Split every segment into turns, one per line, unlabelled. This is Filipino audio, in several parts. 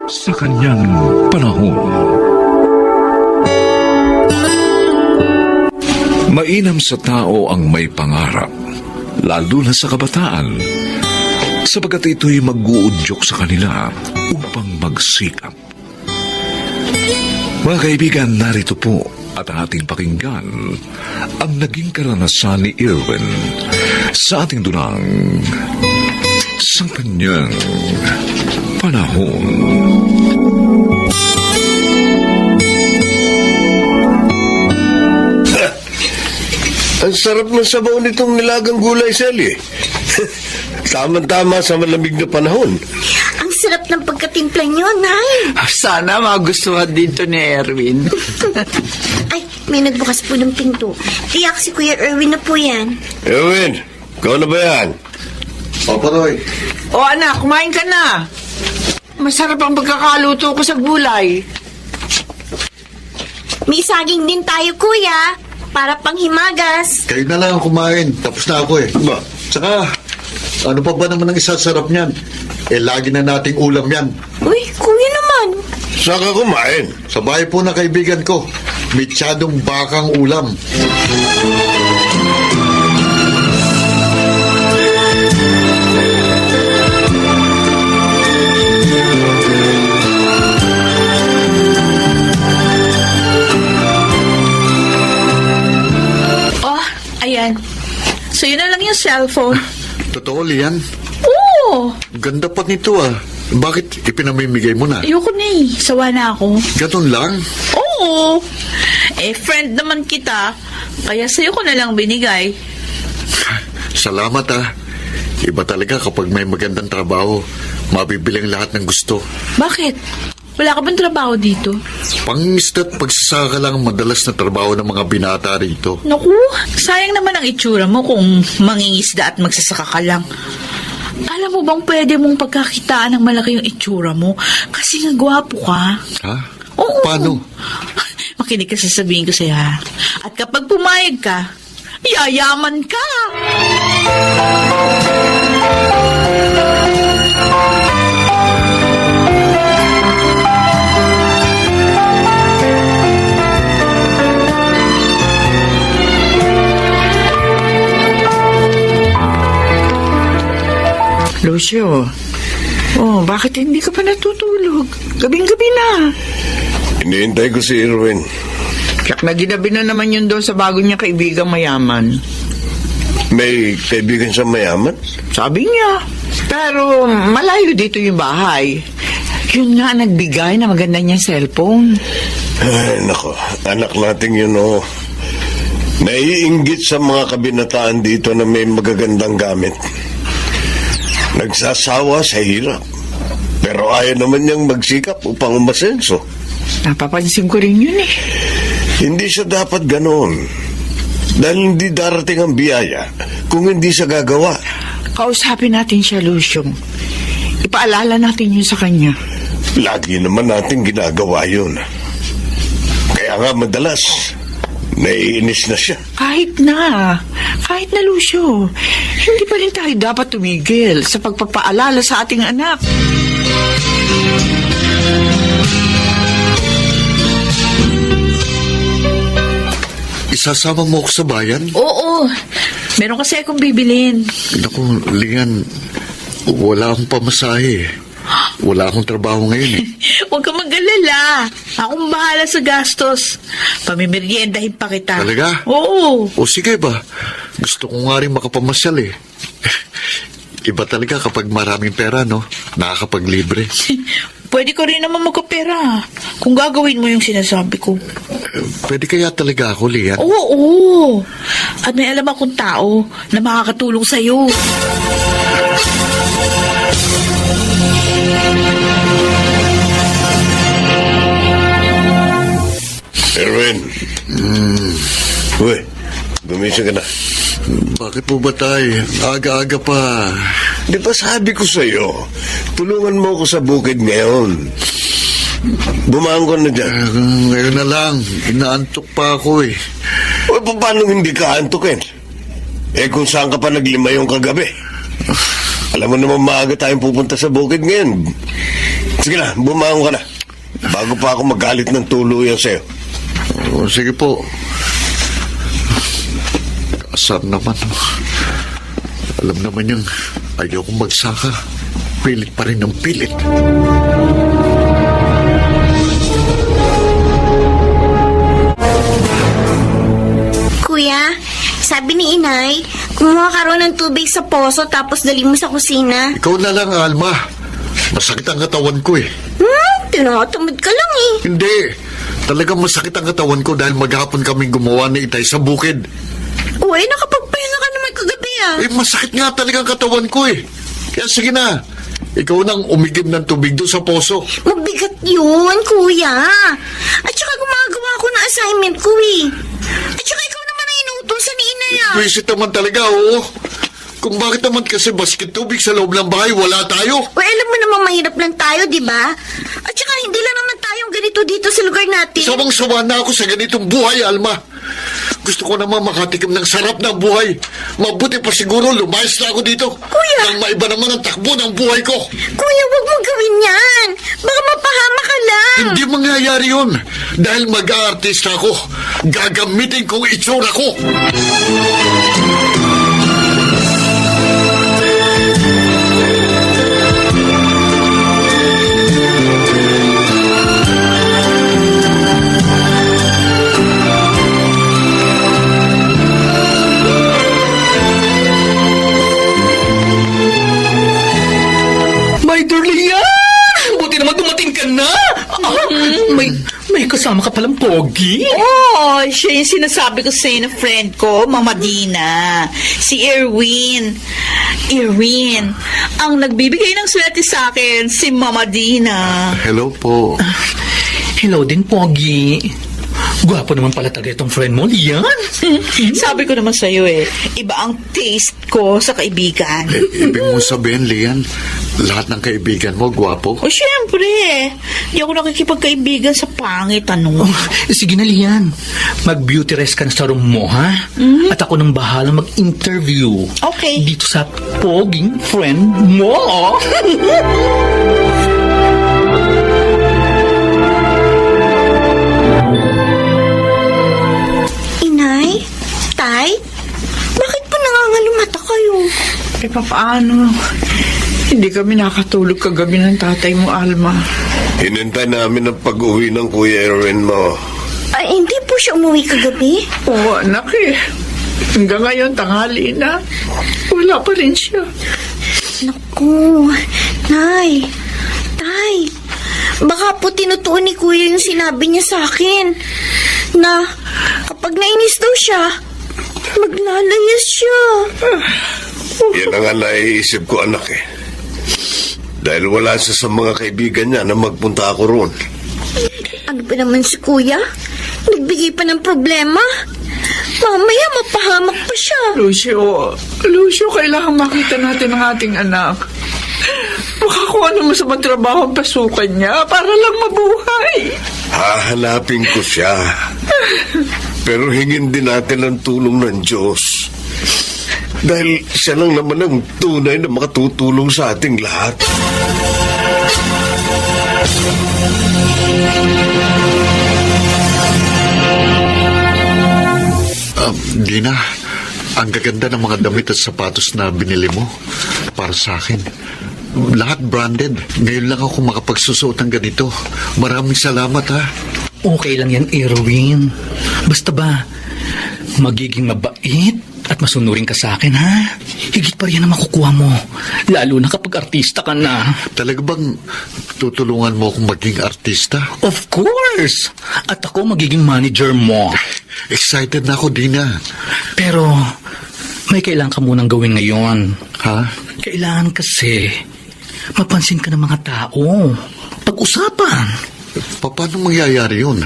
sa kanyang panahon. Mainam sa tao ang may pangarap, lalo na sa kabataan, sapagat ito'y mag-uudyok sa kanila upang magsikap. Mga kaibigan, narito po at ating pakinggan ang naging karanasan ni Irwin sa ating dunang sa kanyang panahon.
Ang sarap ng sabaw nitong nilagang gulay, Sally. Tama-tama sa malamig na panahon.
Ang sarap ng pagkatimpla niyo, Nay.
Sana magustuhan dito ni Erwin.
Ay, may nagbukas po ng pinto. Tiyak si Kuya Erwin na po yan.
Erwin, ikaw na ba yan?
Papa Roy.
O anak, kumain ka na. Masarap ang pagkakaluto ko sa gulay.
May saging din tayo, Kuya. Para panghimagas.
Kayo na lang ang kumain. Tapos na ako eh.
Ba?
Tsaka, ano pa ba naman ang isasarap niyan? Lagi na nating ulam yan.
Uy, Kuya naman.
Saan ka kumain?
Sa bahay po ng kaibigan ko, mitsadong bakang ulam.
Ayan. So, yun na lang yung cellphone.
Totoo, Lian.
Oo!
Ganda pa nito ah. Bakit ipinamimigay mo na?
Ayoko na eh. Sawa na ako.
Ganon lang?
Oo! Friend naman kita. Kaya sa'yo ko na lang binigay.
Salamat ah. Iba talaga kapag may magandang trabaho, mabibili ang lahat ng gusto.
Bakit? Wala ka bang trabaho dito?
Pangisda at pagsasaka lang ang madalas na trabaho ng mga binata rito.
Naku, sayang naman ang itsura mo kung mangingisda at magsasaka ka lang. Alam mo bang pwede mong pagkakitaan ng malaki yung itsura mo? Kasi nga gwapo ka.
Ha?
Oo.
Paano?
Makinig ka, sasabihin ko sa'yo ha. At kapag pumayag ka, yayaman ka!
Lucio, bakit hindi ka pa natutulog? Gabing-gabi na.
Hinihintay ko si Irwin.
Kaya na ginabi na naman yun doon sa bago niya kaibigang mayaman.
May kaibigan sa mayaman?
Sabi niya. Pero malayo dito yung bahay. Yun nga nagbigay na maganda niyang cellphone.
Ay, nako. Anak natin yun, oh. Naiinggit sa mga kabinataan dito na may magagandang gamit. Nagsasawa sa hirap. Pero ayaw naman niyang magsikap upang umasenso.
Napapansin ko rin yun eh.
Hindi siya dapat ganoon. Dahil hindi darating ang biyaya kung hindi siya gagawa.
Kausapin natin siya, Lucio. Ipaalala natin yun sa kanya.
Lagi naman natin ginagawa yun. Kaya nga madalas, naiinis na siya.
Kahit na, Lucio. Hindi pa rin tayo dapat tumigil sa pagpapaalala sa ating anak.
Isasama mo ako sa bayan?
Oo, meron kasi akong bibilin.
Naku, Lian, wala akong pamasahe. Wala akong trabaho ngayon eh.
Huwag ka mag-alala. Akong bahala sa gastos. Pamimeriendahin pa kita.
Talaga?
Oo.
O sige ba, gusto ko nga rin makapamasyal eh. Iba talaga kapag maraming pera, no? Nakakapaglibre.
Pwede ka rin naman magkapera kung gagawin mo yung sinasabi ko.
Pwede kaya talaga ako, Lian?
Oo. At may alam akong tao na makakatulong sa'yo.
Erwin. Uy, gumising ka na.
Bakit po ba tayo? Aga-aga pa.
Di ba sabi ko sa'yo, tulungan mo ako sa bukid ngayon. Bumangon ka na dyan.
Ngayon na lang, inaantok pa ako eh.
O paano hindi ka antukin? Kung saan ka pa naglima yung kagabi? Alam mo naman maaga tayong pupunta sa bukid ngayon. Sige na, bumangon ka na. Bago pa ako magalit ng tuluyan sa'yo.
O, sige po. Kasar naman. Alam naman niyang ayaw kong magsaka. Pilit pa rin ng pilit.
Kuya, sabi ni Inay, kumuha ka raw ng tubig sa poso tapos dali mo sa kusina.
Ikaw na lang, Alma. Masakit ang katawan ko eh.
Tinatamad ka lang eh.
Hindi. Talagang masakit ang katawan ko dahil maghapon kaming gumawa ni Itay sa bukid.
Uy, nakapagpahinga ka naman kagabi ah.
Eh, masakit nga talaga ang katawan ko eh. Kaya sige na. Ikaw nang umigib ng tubig doon sa poso.
Mabigat yun, kuya. At saka gumagawa ko ng assignment ko eh. At saka ikaw naman ang inuutosan ni Inay ah.
Visit naman talaga, oo. Kung bakit naman kasi basket tubig sa loob ng bahay, wala tayo.
Uy, alam mo namang mahirap lang tayo, di ba? At saka hindi lang naman tayong ganito dito sa lugar natin.
Sawang-sawa na ako sa ganitong buhay, Alma. Gusto ko naman makatikim ng sarap ng buhay. Mabuti pa siguro lumayas na ako dito.
Kuya!
Nang maiba naman ang takbo ng buhay ko.
Kuya, wag mong gawin yan. Baka mapahama ka lang.
Hindi mangyayari yun. Dahil mag-aartista ako, gagamitin kong itsura ko.
My darling yan! Buti naman dumating ka na! May kasama ka palang pogi.
Oh, siya yung sinasabi ko sa'yo na friend ko, Mama Dina. Si Erwin. Erwin, ang nagbibigay ng swerte sa akin, si Mama Dina.
Hello po.
Hello din, pogi. Gwapo naman pala talaga itong friend mo, Lian.
Sabi ko naman sa'yo iba ang taste ko sa kaibigan.
Ibig mo sabihin, Lian, lahat ng kaibigan mo, gwapo?
O syempre, di ako nakikipagkaibigan sa pangit, ano?
Sige na, Lian. Mag-beauty rest ka na sa room mo, ha? At ako nang bahala mag-interview.
Okay.
Dito sa poging friend mo.
Inay? Tay? Bakit po nangangalumata kayo?
Eh, paano? Hindi kami nakatulog kagabi ng tatay mo, Alma.
Hinintay namin ang pag-uwi ng Kuya Erwin mo.
Ay, hindi po siya umuwi kagabi.
Oo, anak eh. Hanggang ngayon, tanghali na. Wala pa rin siya.
Naku, Nay. Tay. Baka po tinutuon ni Kuya yung sinabi niya sa akin. Na kapag nainis daw siya, maglalayas siya.
Yan ang nga naiisip ko, anak eh. Dahil wala siya sa mga kaibigan niya na magpunta ako roon.
Ano ba naman si Kuya? Nagbigay pa ng problema? Mamaya mapahamak pa siya.
Lucio, kailangan makita natin ang ating anak. Baka kung ano masamang trabaho ang pasukan niya para lang mabuhay.
Hahanapin ko siya. Pero hingin din natin ang tulong ng Diyos. Dahil siya lang naman ang tunay na makatutulong sa ating lahat.
Dina, ang gaganda ng mga damit at sapatos na binili mo para sa akin. Lahat branded. Ngayon lang ako makapagsusuot ng ganito. Maraming salamat, ha.
Okay lang yan, Erwin. Basta ba, magiging mabait at masunurin ka sa akin, ha? Higit pa rin ang makukuha mo. Lalo na kapag artista ka na.
Talaga bang tutulungan mo akong maging artista?
Of course! At ako magiging manager mo.
Excited na ako, Dina.
Pero, may kailangan ka munang gawin ngayon.
Ha?
Kailangan kasi, mapansin ka ng mga tao. Pag-usapan.
Paano mangyayari yun?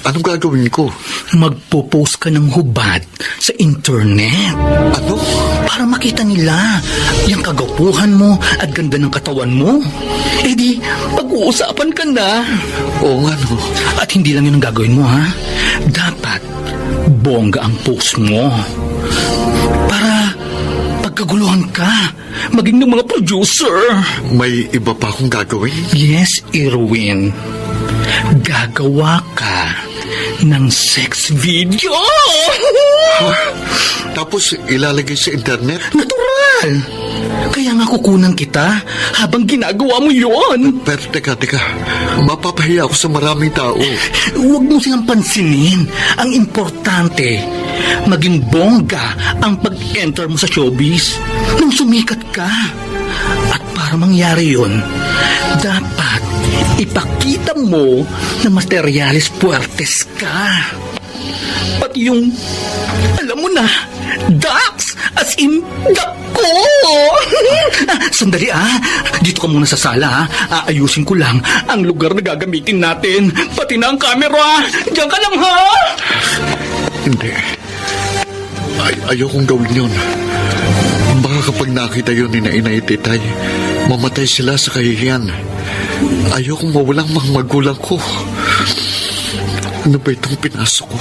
Anong gagawin ko?
Magpo-post ka ng hubad sa internet.
Ano?
Para makita nila yung kagapuhan mo at ganda ng katawan mo. Eh di, pag-uusapan ka na.
Oo nga, no.
At hindi lang yun ang gagawin mo, ha? Dapat, bongga ang post mo. Para, pag Magkaguluhan ka. Maging ng mga producer.
May iba pa akong gagawin?
Yes, Irwin. Gagawa ka ng sex video.
Tapos ilalagay sa internet?
Natural. Kaya nga kukunan kita habang ginagawa mo yon.
Pero teka, mapapahiya ako sa maraming tao.
Huwag mo siyang pansinin. Ang importante, maging bongga ang pag-enter mo sa showbiz nang sumikat ka. At para mangyari yun, dapat ipakita mo na materialis puertes ka. Pati yung, alam mo na, ducks as in dako. Sandali dito ka muna sa sala Aayusin ko lang ang lugar na gagamitin natin. Pati na ang camera. Diyan ka lang
Hindi. Ayokong gawin yun. Baka kapag nakita yun ni Nainay Titay, mamatay sila sa kahihiyan. Ayokong mawalang mga magulang ko. Ano ba itong pinasok ko?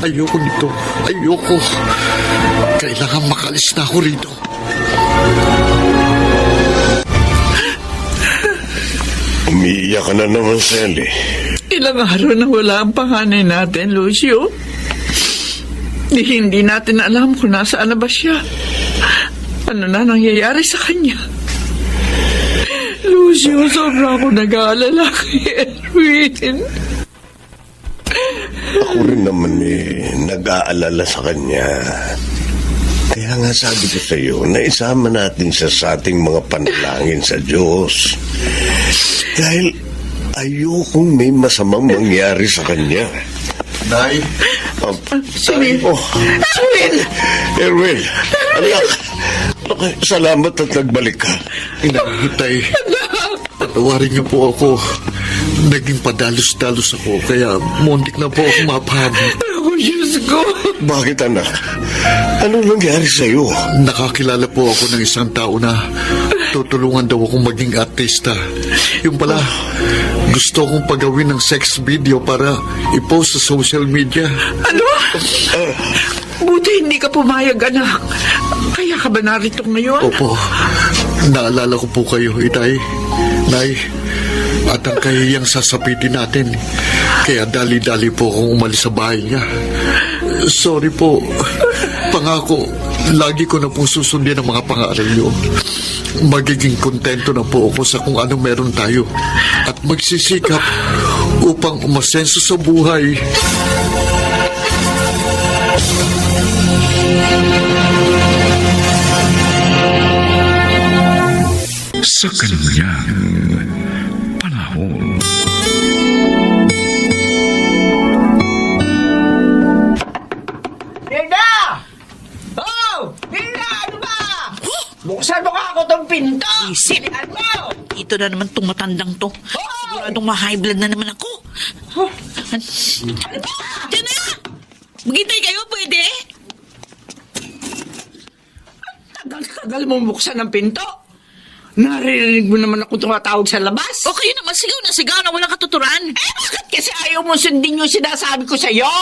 Ayoko nito. Ayoko. Kailangan makalis na ako rito.
Umiiyak ka na naman, Sally.
Ilang araw na wala ang panganay natin, Lucio. Hindi natin alam kung nasaan na ba siya. Ano na nangyayari sa kanya? Lucio, sobra ako nag-aalala kay Erwin.
Ako rin naman nag-aalala sa kanya. Kaya nga sabi ko sa iyo na isama natin siya sa ating mga panalangin sa Diyos. Dahil ayokong may masamang mangyari sa kanya.
Nay?
Sige.
Erwin! Erwin! Anak! Okay, salamat at nagbalik ka.
Inahitay. Patawarin niyo po ako. Naging padalos-dalos ako, kaya muntik na po ako mapahamak.
Oh, Diyos ko.
Bakit, anak? Anong nangyari sa iyo?
Nakakilala po ako ng isang tao na tutulungan daw akong maging artista. Yung pala, gusto kong pagawin ng sex video para i-post sa social media.
Ano? Buti hindi ka pumayag, anak. Kaya ka ba narito ngayon?
Opo, naalala ko po kayo, Itay. Nay, at ang kahiyang sasapitin natin. Kaya dali-dali po akong umalis sa bahay niya. Sorry po. Pangako, lagi ko na pong susundin ang mga pangaral niyo. Magiging kontento na po ako sa kung ano meron tayo. At magsisikap upang umasenso sa buhay.
Sa kanyang panahon.
Hilda! Oh! Hilda, ano ba? Buksan mo ka ako tong pinto! Silihan mo!
Ito na naman tong matandang to. Siguradong ma-high blood na naman ako.
Ano ba?
Diyan na! Maghintay kayo, pwede?
Tagal mo buksan ang pinto. Naririnig mo naman ako tumatawag sa labas.
O kayo naman, sigaw na walang katuturan.
Bakit kasi ayaw mo sundin yung sinasabi ko sa'yo?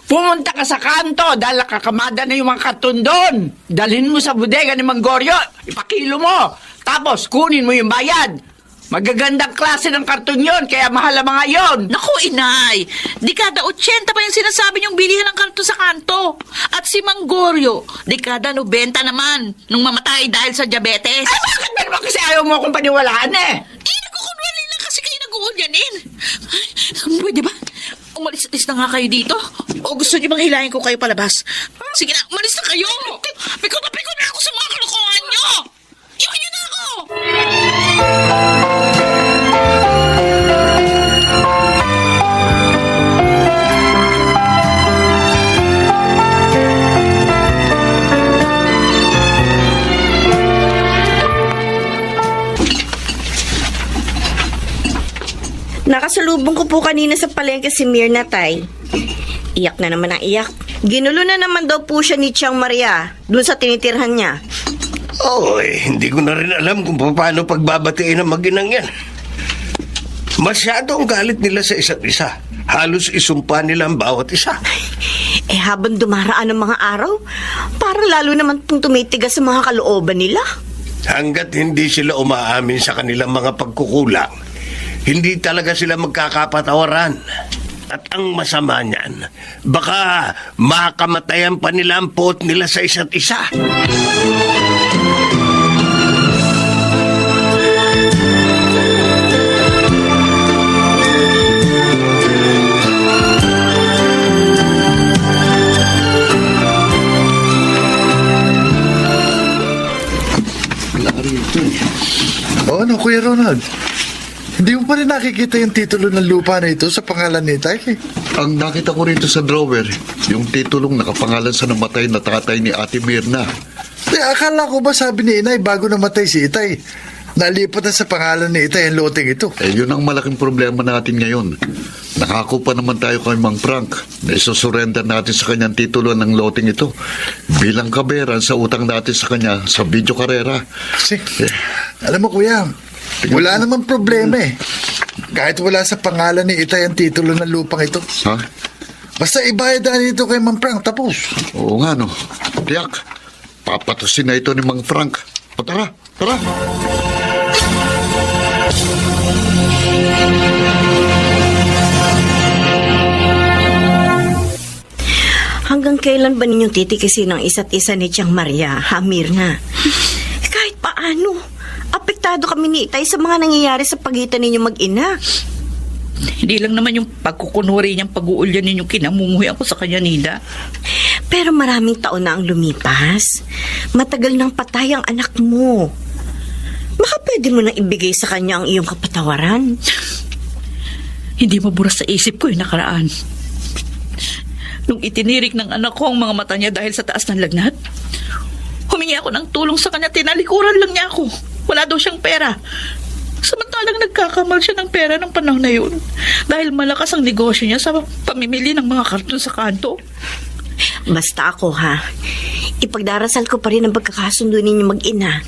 Pumunta ka sa kanto dahil nakakamada na yung mga karton doon. Dalhin mo sa bodega ni Mang Goryo, ipakilo mo. Tapos kunin mo yung bayad. Magagandang klase ng karton yon, kaya mahal ang mga yon.
Naku, inay, dekada 80 pa yung sinasabi niyong bilihan ng kanto sa kanto. At si Manggoryo, dekada 90 naman, nung mamatay dahil sa diabetes.
Ay, bakit ba naman kasi ayaw mo akong paniwalaan
Nagkukunwali lang kasi kayo nag-uulyanin. Pwede ba? Umalis-alis na nga kayo dito? O gusto niyo bang hilahin ko kayo palabas? Sige na, umalis na kayo! Pikot na ako sa mga kalokohan niyo! Iwan niyo na ako!
Nakasalubong ko po kanina sa palengke si Mirna, Tay. Iyak na naman ang iyak. Ginulo na naman daw po siya ni Chiang Maria dun sa tinitirhan niya.
Hindi ko na rin alam kung paano pagbabatiin ang maginang yan. Masyado ang galit nila sa isa't isa. Halos isumpa nila ang bawat isa.
habang dumaraan ang mga araw, parang lalo naman pong tumitigas sa mga kalooban nila.
Hanggat hindi sila umaamin sa kanilang mga pagkukulang, hindi talaga sila magkakapatawaran. At ang masama niyan, baka makamatayan pa nila ang puot nila sa isa't isa.
O ano, Kuya Ronald? Hindi mo pa rin nakikita yung titulo ng lupa na ito sa pangalan ni Itay? Ang nakita ko rito sa drawer, yung titulong nakapangalan sa namatay na tatay ni Ate Mirna. Akala ko ba sabi ni Inay bago namatay si Itay, nalipat na sa pangalan ni Itay ang loteng ito? Yun ang malaking problema natin ngayon. Nakako pa naman tayo kay Mang Frank na isusurrender natin sa kanyang titulo ng loteng ito bilang kaberan sa utang natin sa kanya sa video karera. Alam mo, Kuya, wala namang problema eh. Kahit wala sa pangalan ni Itay ang titulo ng lupang ito. Ha? Basta ibayad na nito kay Mang Frank, tapos. Oo nga, no. Tiyak, papatusin na ito ni Mang Frank. O tara, tara.
Hanggang kailan ba ninyong titikisin ang isa't isa ni Tiang Maria, ha, Mirna? Kahit paano, apektado kami ni Itay sa mga nangyayari sa pagitan ninyong mag-ina.
Hindi lang naman yung pagkukunwari niyang pag-uulyan ninyong kinamunguyan ko sa kanya, Nida.
Pero maraming taon na ang lumipas. Matagal nang patay ang anak mo. Baka pwede mo nang ibigay sa kanya ang iyong kapatawaran.
Hindi maburas sa isip ko yung nakaraan. Nung itinirik ng anak ko ang mga mata niya dahil sa taas ng lagnat, humingi ako ng tulong sa kanya, tinalikuran lang niya ako. Wala daw siyang pera. Samantalang nagkakamal siya ng pera ng panahon na yun dahil malakas ang negosyo niya sa pamimili ng mga karton sa kanto.
Basta ako, ha, ipagdarasal ko pa rin ang pagkakasundo ninyo mag-ina.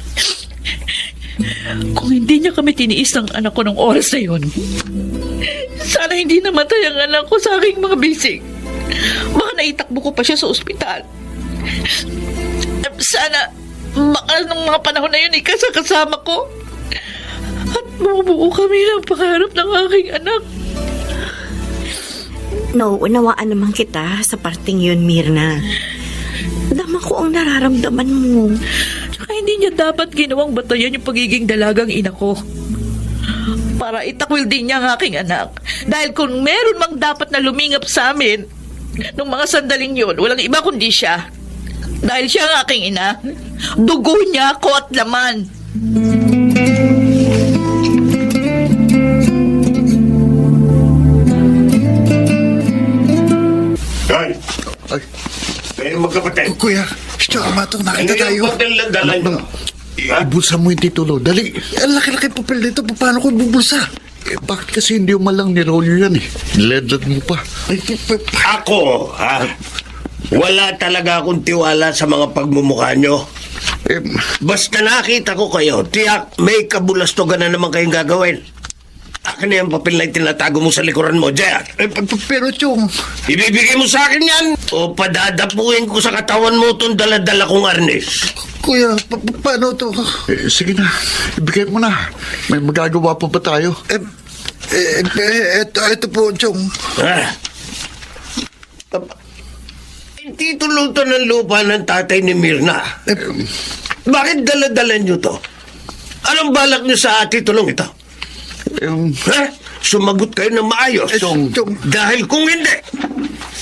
Kung hindi niya kami tiniis ng anak ko ng oras na yun, sana hindi namatay ang anak ko sa aking mga bisig. Baka naitakbo ko pa siya sa ospital. Sana baka nung mga panahon na yun ikasakasama ko at mabubuo kami ng pangarap ng aking anak.
Nauunawaan naman kita sa parting yun, Mirna. Dama ko ang nararamdaman mo.
Tsaka hindi niya dapat ginawang batayan yung pagiging dalagang ina ko. Para itakwil din niya ang aking anak. Dahil kung meron mang dapat na lumingap sa amin nung mga sandaling yun, walang iba kundi siya. Dahil siya ang aking ina, dugo niya ako at laman.
Ay,
Ay,
kayo magkapatid.
Kuya, siya, matong nakita
Ano
tayo.
yung papel na dala nyo?
Ibulsa mo yung titulo, dali. Ang laki-laki papel dito, paano ko ibubulsa? Bakit kasi hindi mo malang nirolyo yan eh? Ledlad mo pa.
Ako, ha? Wala talaga akong tiwala sa mga pagmumukha nyo. Basta nakita ko kayo, tiyak may kabulastogan na naman kayong gagawin. Akin na yung papel na itinatago mo sa likuran mo, Jack.
Pero Chong,
Ibibigay mo sa akin yan o padadapuin ko sa katawan mo itong daladala kong arnes.
Kuya, paano to? Sige na, ibigay mo na. May magagawa pa ba tayo? Ito po, Chong.
Titulo to ng lupa ng tatay ni Mirna. Bakit daladala nyo to? Anong balak nyo sa titulong ito? Sumagot kayo ng maayos.
Chong.
Dahil kung hindi,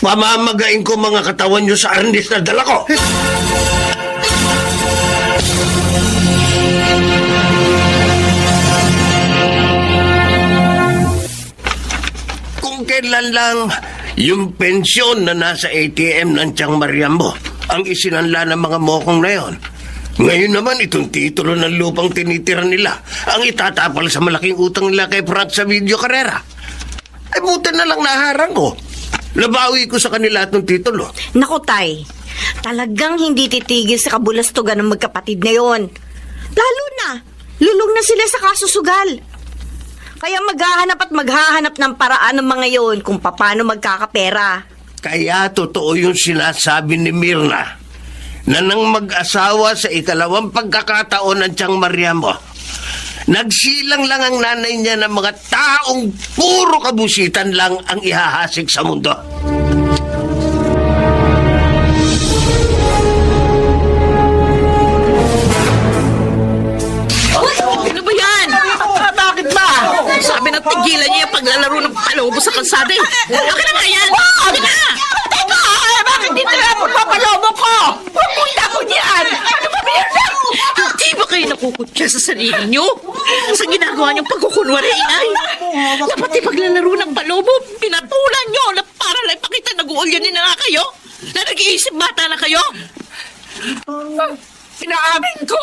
pamamagain ko mga katawan nyo sa arnis na dala ko. Kung kailan lang yung pensyon na nasa ATM ng Tiang Maria mo ang isinanla ng mga mokong na yon. Ngayon naman itong titulo ng lupang tinitira nila ang itatapal sa malaking utang nila kay Frank sa video karera. Ay buti na lang naharang ko. Nabawi ko sa kanila itong titulo.
Naku, Tay, talagang hindi titigil sa kabulastugan ng magkapatid na yon. Lalo na, lulong na sila sa kasusugal. Kaya maghahanap at maghahanap ng paraan ng mga yon kung paano magkakapera.
Kaya totoo yung sinasabi ni Mirna na nang mag-asawa sa ikalawang pagkakataon ng Tiyang Maria mo, nagsilang lang ang nanay niya ng mga taong puro kabusitan lang ang ihahasik sa mundo.
Ano ba yan? Bakit ba? Sabi na tigilan niya yung paglalaro ng palobo sa kalsada eh. Akin na nga yan! Akin na!
Teka! Bakit dito na magpapalobo ko? Pupunta ko diyan! Ano ba Mirna?
Hindi ba kayo nakukutya sa sarili niyo? Sa ginagawa niyong pagkukunwari, inay? Dapat ipaglalaro ng palobo, pinatulan niyo na para lang ipakita nag-uulyanin na nga kayo? Na nag-iisip bata na kayo?
Pinaamin ko.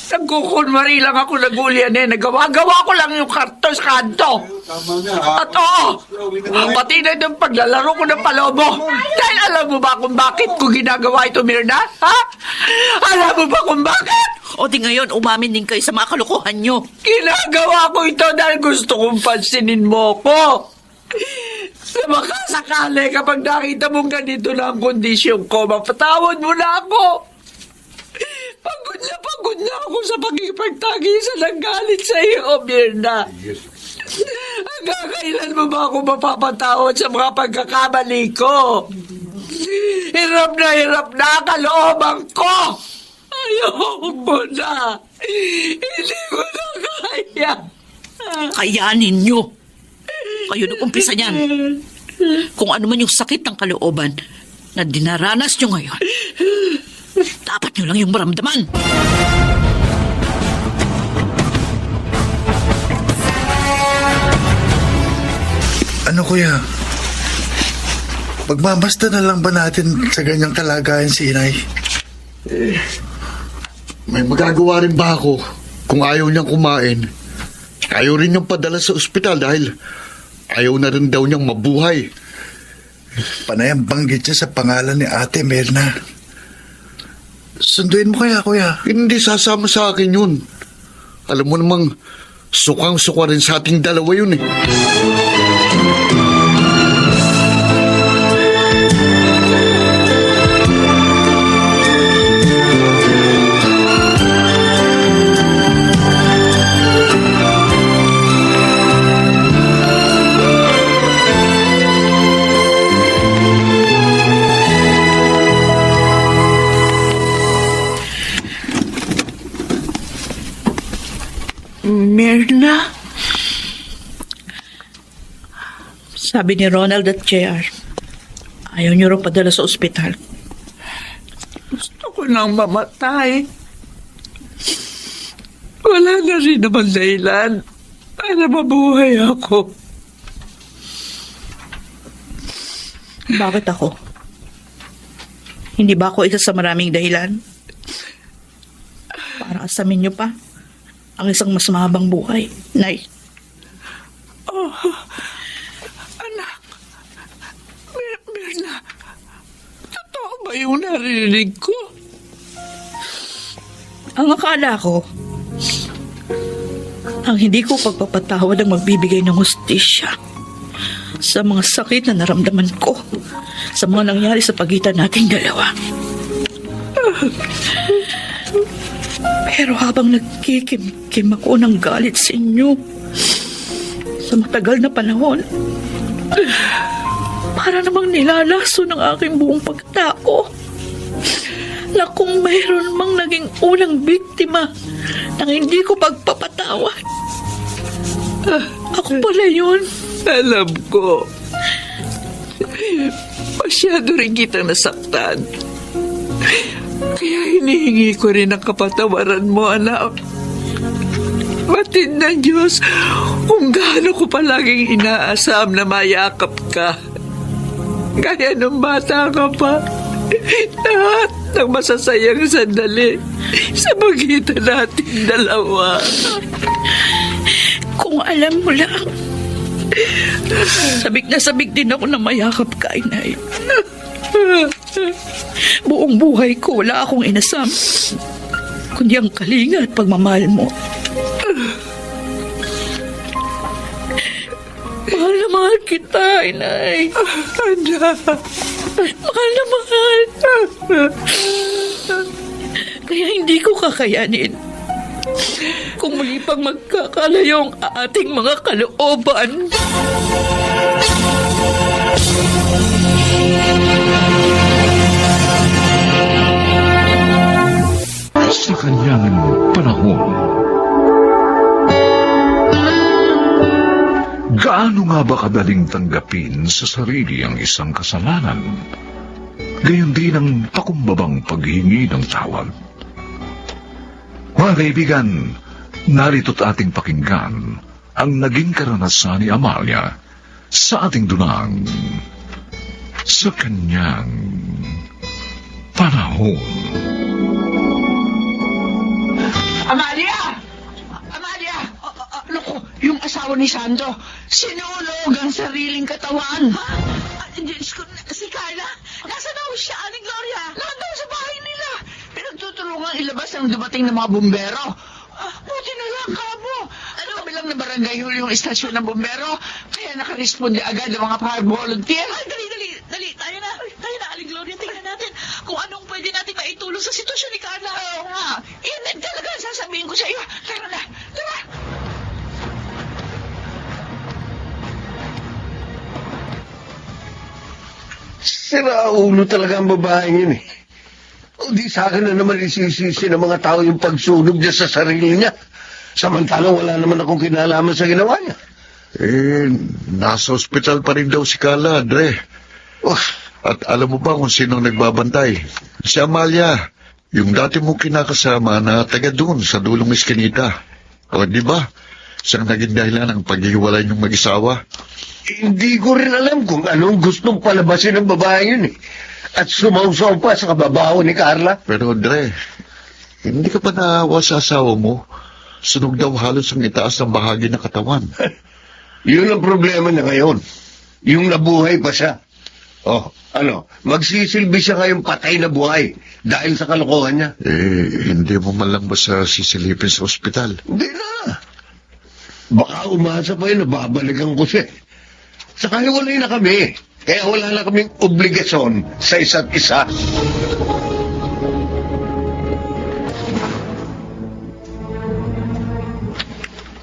Nagkukunwari lang ako nag-ulyan eh. Nagawa-gawa ko lang yung karton sa kanto. At oo, pati na itong paglalaro ko ng palobo. Dahil alam mo ba kung bakit ko ginagawa ito, Mirna? Ha? Alam mo ba kung bakit?
O di ngayon, umamin din kayo sa mga kalokohan niyo.
Ginagawa ko ito dahil gusto kong pansinin mo ko. Na makasakali kapag nakita mong ganito na ang kondisyon ko, mapatawad mo na ako. Pagod na ako sa pagkipagtagisan ng galit sa iyo, Mirna. Hanggang kailan mo ba ako mapapatawad sa mga pagkakamali ko? Hirap na kalooban ko. Ayoko na. Hindi ko na kaya.
Kayanin niyo. Kayo nag-umpisa niyan. Kung ano man yung sakit ng kalooban na dinaranas niyo ngayon, dapat niyo lang yung maramdaman.
Ano kuya? Magmamasta na lang ba natin sa ganyang kalagayan si inay?
May magagawa rin ba ako kung ayaw niyang kumain? Ayaw rin niyang padala sa ospital dahil ayaw na rin daw niyang mabuhay.
Panay ang banggit niya sa pangalan ni Ate Mirna. Sunduin mo kaya, kuya?
Hindi sasama sa akin yun. Alam mo namang sukang-suka rin sa ating dalawa yun eh.
Mirna? Sabi ni Ronald at JR, ayaw niyo rin padala sa ospital.
Gusto ko nang mamatay. Wala na rin naman dahilan para mabuhay ako.
Bakit ako? Hindi ba ako isa sa maraming dahilan? Para asamin niyo pa ang isang mas mahabang buhay, Nay.
Anak, Mirna, totoo ba yung narinig ko?
Ang akala ko, ang hindi ko pagpapatawad ang magbibigay ng hustisya sa mga sakit na naramdaman ko sa mga nangyari sa pagitan nating dalawa. Pero habang nagkikimkim ako ng galit sa inyo sa matagal na panahon, para namang nilalaso ng aking buong pagtao na kung mayroon mang naging unang biktima ng hindi ko pagpapatawad, ako pala yun.
Alam ko. Masyado rin kitang nasaktan. Kaya hinihingi ko rin ang kapatawaran mo, anak. Batid ng Diyos kung gaano ko palaging inaasam na mayakap ka. Gaya nung bata ka pa. Lahat ng masasayang sandali sa pagitan natin dalawa.
Kung alam mo lang, sabik na sabik din ako na mayakap ka, Inay. Buong buhay ko wala akong inasam kundi ang kalinga at pagmamahal mo. Mahal na mahal mahal kita, inay.
Anak.
Mahal na mahal. Kaya hindi ko kakayanin kung muli pang magkakalayo ang ating mga kalooban.
Sa kanyang panahon. Gaano nga ba kadaling tanggapin sa sarili ang isang kasalanan? Gayon din ang pakumbabang paghingi ng tawad. Mga kaibigan, narito't ating pakinggan ang naging karanasan ni Amalia sa ating dunang sa kanyang panahon.
Amalia! Amalia! Naku, yung asawa ni Sandro, sinulog ang sariling katawan.
Diyos ko, si Carla, nasa daw siya, Aling Gloria?
Nandun sa bahay nila. Pinagtutulungan ilabas ang dumating ng mga bumbero. Buti na lang, Kabo. Ano kami lang na barangay huli yung istasyon ng bumbero, kaya nakaresponde agad ang mga fire volunteer.
Ay, dali. Tayo na, Aling Gloria. Tingnan natin kung anong pwede natin maitulong sa sitwasyon ni Carla.
Oo nga, yan talaga ang sasabihin ko sa iyo. Tara na, tara.
Sira ulo talaga ang babaeng yun eh. O di sa akin na naman isisisi ng mga tao yung pagsunog niya sa sarili niya. Samantalang wala naman akong kinalaman sa ginawa niya.
Nasa ospital pa rin daw si Carla, Andre.
Oh,
At alam mo ba kung sino nagbabantay? Si Amalia, yung dati mong kinakasama na taga doon sa dulong Eskinita. O di ba? Siyang naging dahilan ng paghihiwalay ng mag-isawa.
hindi ko rin alam kung anong gustong palabasin ng babaeng yun eh. At sumausaw pa sa kababaho ni Carla.
Pero Andre, hindi ka pa naawa sa asawa mo? Sunog daw halos ang itaas ng bahagi ng katawan.
Yun ang problema niya ngayon. Yung nabuhay pa siya. Oh, magsisilbi siya ngayong patay na buhay dahil sa kalokohan niya.
Hindi mo man lang ba sa sisilipin sa ospital?
Hindi na. Baka umasa pa yun, babalikan ko siya. Saka hiwalay na kami. Kaya wala na kaming obligasyon sa isa't isa.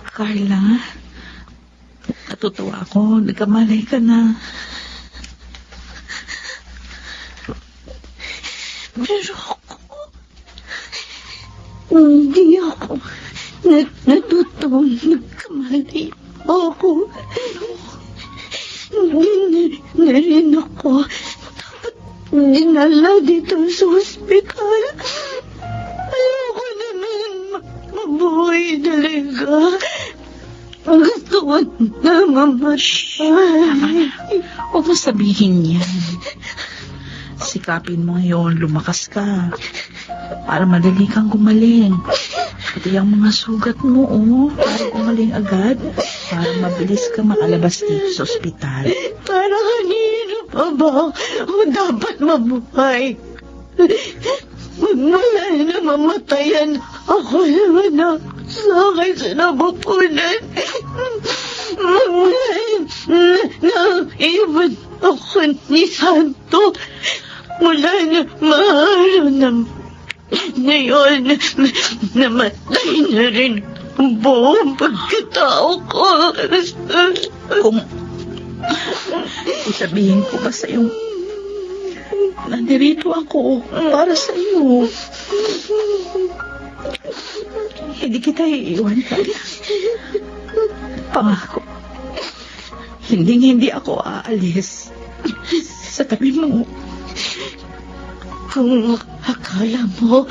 Carla, natutuwa ako. Nagkamalay ka na. Pero ako,
Hindi ako natutong nagkamali ako. Hindi na rin ako dapat dinala dito sa ospital. Ayoko naman mabuhay talaga. Gusto ko na mamatay.
huwag mo sabihin yan. Sikapin mo ngayon, lumakas ka. Para madali kang gumaling. Pati ang mga sugat mo, para gumaling agad. Para mabilis ka makalabas dito sa ospital.
Para kanino pa ba ako dapat mabuhay? Magmula na mamatayan ako naman na sa akin sa nabupunan. Magmula na iwan ako ni Santo. Mula na maaraw na ngayon, namatay na rin ang buong pagkatao ko.
Kung sabihin ko ba sa'yo, nandirito ako para sa'yo. Hindi kita iiwan ka. Pangako. Hindi ako aalis sa tabi mo.
Kung akala mo,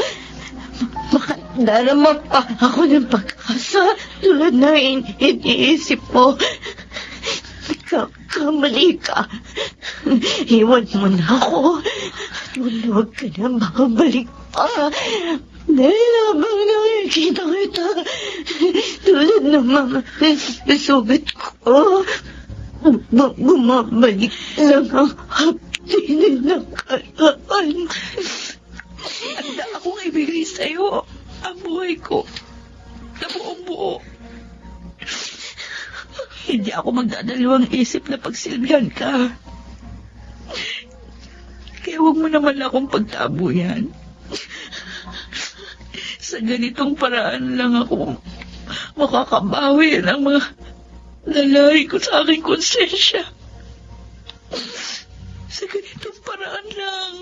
makarama pa ako ng pag-asa tulad na iniisip mo. Kamali ka. Iwan mo na ako. Huwag ka na makabalik pa. Dahil habang nakikita kita, tulad ng mga sugat ko, bumabalik lang ang hapdi ng kalaan.
Handa akong ibigay sa'yo ang buhay ko na buong buo. Hindi ako magdadalawang isip na pagsilbihan ka. Kaya huwag mo naman akong pagtabuyan. Sa ganitong paraan lang ako makakabawi ng mga nalari ko sa aking konsensya. Sa ganitong paraan lang.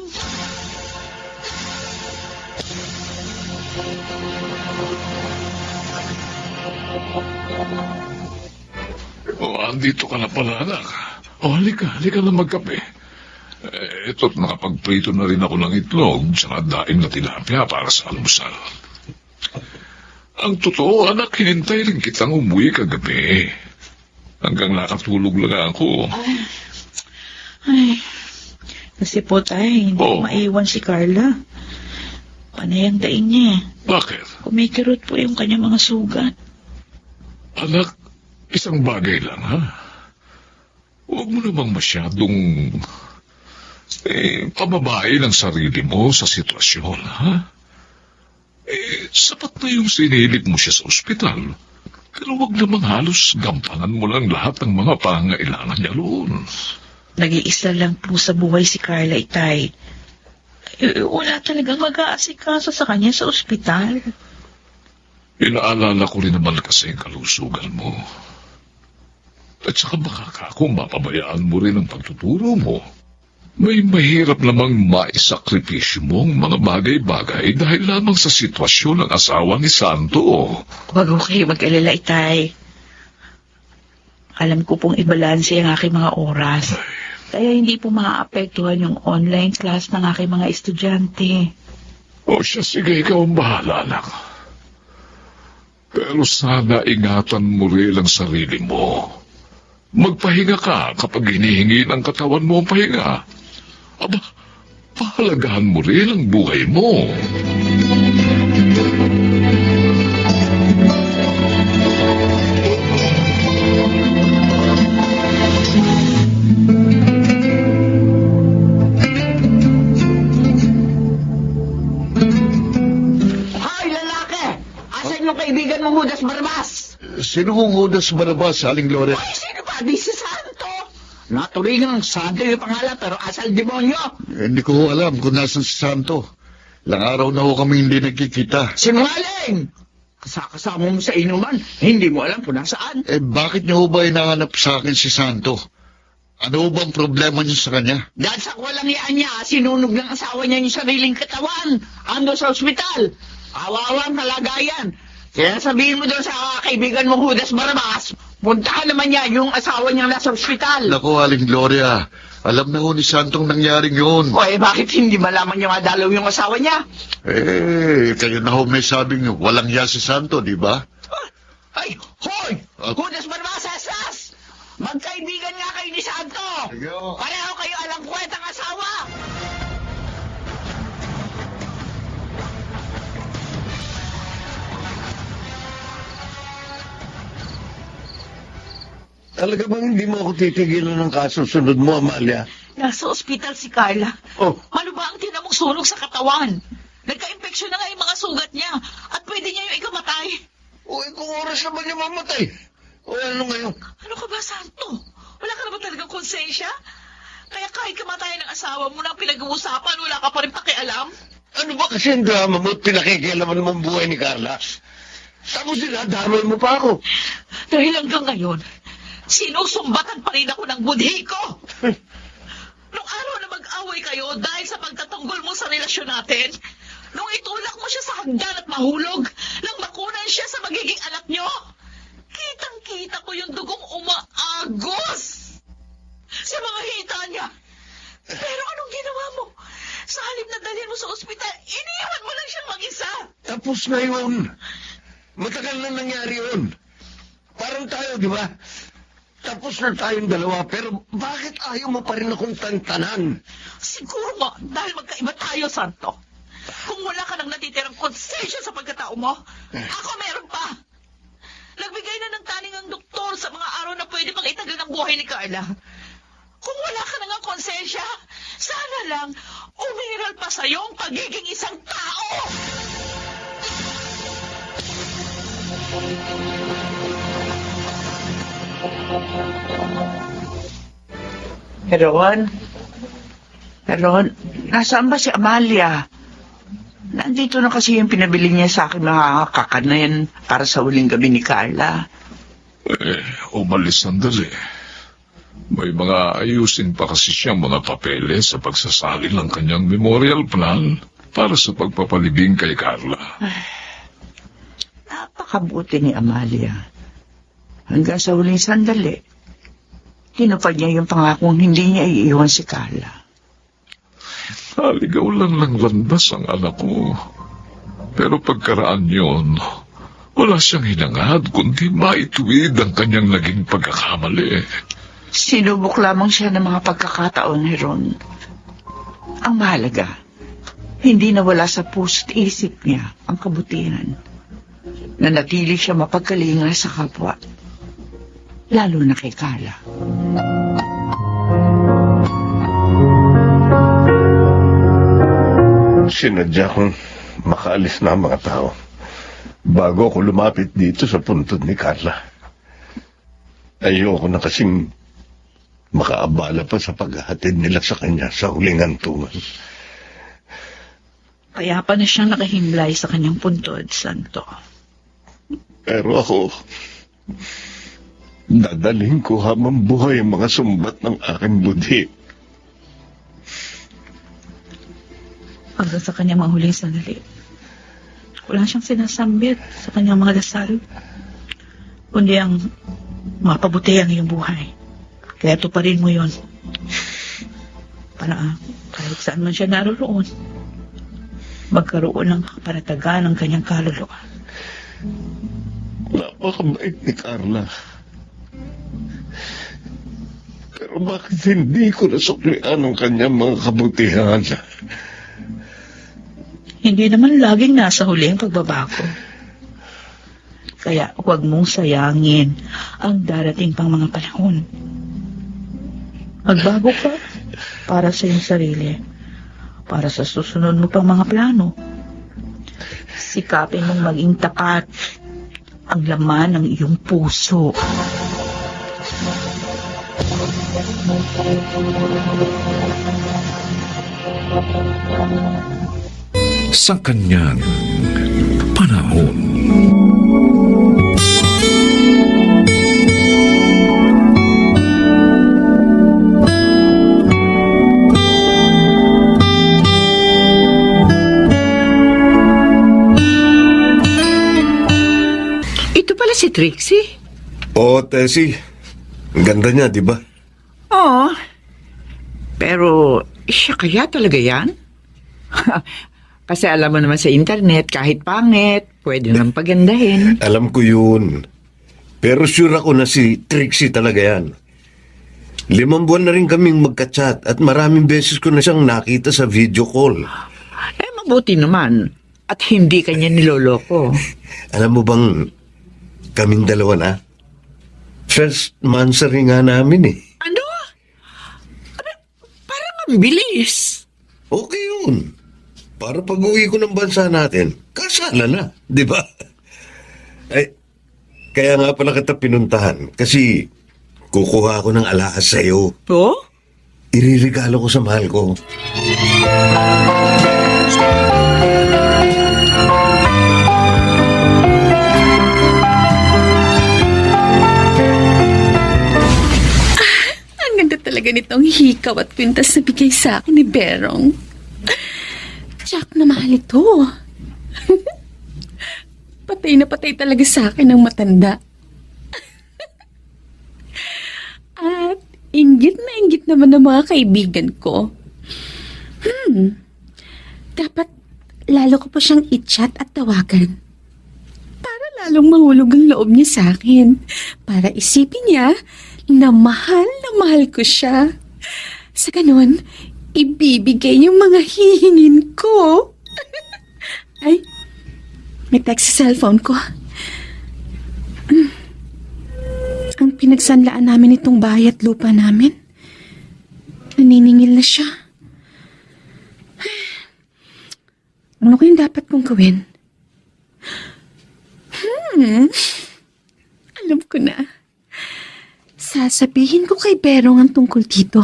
Andito ka na pala, anak. Halika na magkape. Ito't nakapagprito na rin ako ng itlog sa daing na tilapia para sa almusal. Ang totoo, anak, hinintay rin kitang umuwi kagabi. Hanggang nakatulog lang ako.
Ay, kasi po tayo, hindi
Oh.
maiwan si Carla. Panay ang daing niya.
Bakit?
Kumikirot po yung kanyang mga sugat.
Anak, isang bagay lang, ha? Huwag mo namang masyadong pababain ang sarili mo sa sitwasyon, ha? Sapat na yung sinilip mo siya sa ospital. Pero huwag namang halos gampanan mo lang lahat ng mga pangailangan niya roon.
Nag-iisa lang po sa buhay si Carla, Itay. Wala talagang mag-aasikaso sa kanya sa ospital.
Inaalala ko rin naman kasi ang kalusugan mo. At saka baka kung mapabayaan mo rin ang pagtuturo mo. May mahirap namang maisakripisyo mo ang mga bagay-bagay dahil lamang sa sitwasyon ng asawa ni Santo.
Huwag ko kayo mag-alala, Itay. Alam ko pong ibalanse ang aking mga oras. Kaya hindi po maaapektuhan yung online class ng aking mga estudyante.
O siya, sige, ikaw ang bahala lang. Pero sana ingatan mo rin ang sarili mo. Magpahinga ka kapag hinihingi ng katawan mo ang pahinga. Aba, pahalagahan mo rin ang buhay mo.
Hoy, lalaki! Asan yung kaibigan mong Judas Barabas?
Sino kong Judas Barabas, Aling Lore?
Ay, sino ba? Di si Santo. Naturingan ng Santo yung pangalan, pero asal demonyo.
Hindi ko alam kung nasan si Santo. Ilang araw na ho kami hindi nagkikita.
Sinungaling! Kasakasama mo sa inuman, hindi mo alam kung nasaan.
Bakit niyo ho ba hinahanap sa akin si Santo? Ano ho bang problema niyo sa kanya?
Dahil sa walang yan niya, sinunog ng asawa niya yung sariling katawan. Ando sa ospital. Awawang kalagayan. Kaya sabihin mo doon sa kaibigan mong Judas Barabas, puntahan naman niya yung asawa niyang nasa ospital.
Naku, Aling Gloria, alam na ho ni Santong nangyaring yun.
O bakit hindi malaman niya madalaw yung asawa niya?
Kayo na ho may sabing walang ya si Santo, di ba?
Ay, hoy! Judas Barabas, asas! Magkaibigan nga kayo ni Santo!
Sige ho.
Pareho kayo alang kwentang asawa!
Talaga bang hindi mo ako titigilan ng kasusunod mo, Amalia?
Nasa ospital si Carla.
Oh,
Ano ba ang tinamong sunog sa katawan? Nagka-infeksyon na nga yung mga sugat niya at pwede niya yung ikamatay.
kung oras na ba niya mamatay? O ano ngayon?
Ano ka ba, Santo? Wala ka na ba talagang konsensya? Kaya kahit kamatayan ng asawa mo na pinag-uusapan, wala ka pa rin pakialam?
Ano ba kasi ang drama mo at pinakikialaman mo ang buhay ni Carla? Tapos dinadamay mo pa ako.
Dahil hanggang ngayon, sinusumbatan pa rin ako ng budhi ko. Nung araw na mag-away kayo dahil sa pagtatanggol mo sa relasyon natin, nung itulak mo siya sa hagdan at mahulog, nang makunan siya sa magiging anak nyo, kitang-kita ko yung dugong umaagos sa mga hita niya. Pero anong ginawa mo? Sa halip na dalhin mo sa ospital, iniwan mo lang siyang mag-isa.
Tapos na yun. Matagal na nangyari yun. Parang tayo, di ba? Tapos na tayong dalawa, pero bakit ayaw mo pa rin akong tantanan?
Siguro nga, dahil magkaiba tayo, Santo. Kung wala ka nang natitirang konsensya sa pagkatao mo, ako meron pa. Nagbigay na ng taning ang doktor sa mga araw na pwede pang itagal ng buhay ni Carla. Kung wala ka nang konsensya, sana lang umiral pa sa'yo ang pagiging isang tao.
Heron? Heron, nasaan ba si Amalia? Nandito na kasi yung pinabili niya sa akin mga kakanin para sa huling gabi ni Carla.
Umalis sandali. May mga ayusin pa kasi siyang mga papeles sa pagsasalin ng kanyang memorial plan para sa pagpapalibing kay Carla.
Napakabuti ni Amalia. Hanggang sa huling sandali, tinupad niya yung pangakong hindi niya iiwan si Carla.
Naligaw lang ng landas ang anak ko. Pero pagkaraan yon, wala siyang hinangad kundi maituwid ang kanyang naging pagkakamali.
Sinubok lamang siya ng mga pagkakataon, Heron. Ang mahalaga, hindi nawala sa puso't isip niya ang kabutihan. Nanatili siya mapagkalinga sa kapwa, lalo na kay Carla.
Sinadya kong makaalis na ang mga tao bago ako lumapit dito sa puntod ni Carla. Ayoko na kasing makaabala pa sa paghahatid nila sa kanya sa huling hantungan.
Kaya pa na siyang nakahimlay sa kanyang puntod, Santo.
Pero ako, dadalhin ko habang buhay ang mga sumbat ng aking budhi.
Hanggang sa kanyang mga huling sandali. Wala siyang sinasambit sa kanyang mga dasal, kundi ang mapabuti ang iyong buhay. Kaya tuparin mo yon. Para kahit saan man siya naroon, magkaroon ng kaparatagan ng kanyang kaluluwa.
Napakabait ni Carla. Pero bakit hindi ko nasuklian ang kanyang mga kabutihan?
Hindi naman laging nasa huli ang pagbabago. Kaya huwag mong sayangin ang darating pang mga panahon. Magbago ka para sa iyong sarili, para sa susunod mo pang mga plano. Sikapin mong maging tapat ang laman ng iyong puso.
Sa kanyang panahon.
Ito pala si Trixie.
Oo, Tessie. Ang ganda niya, di ba?
Oo. Pero siya kaya talaga yan? Kasi alam mo naman sa internet, kahit pangit, pwede nang pagandahin.
Alam ko yun. Pero sure ako na si Trixie talaga yan. 5 buwan na rin kaming magka-chat at maraming beses ko na siyang nakita sa video call.
Mabuti naman. At hindi kanya niloloko.
Alam mo bang kaming dalawa na? First mansari nga namin eh.
Ano? Parang ang bilis.
Okay yun. Para pag-uwi ko ng bansa natin, kasala na, di ba? Ay, kaya nga pala kita pinuntahan kasi kukuha ako ng alahas sa'yo.
Oh?
Iririgalo ko sa mahal ko.
Ang ganda talaga nitong hikaw at kwintas na bigay sa akin ni Berong. Jack na mahal ito. Patay na patay talaga sa akin ng matanda. At inggit naman ng mga kaibigan ko. Dapat lalo ko pa siyang i-chat at tawagan. Para lalong mahulog ang loob niya sa akin. Para isipin niya na mahal ko siya. Sa ganun, ibibigay yung mga hihingin ko. Ay, may text sa cellphone ko. Ang pinagsanlaan namin itong bahay at lupa namin. Naniningil na siya. Ano kayong dapat kong gawin? Alam ko na. Sasabihin ko kay Berong ang tungkol dito.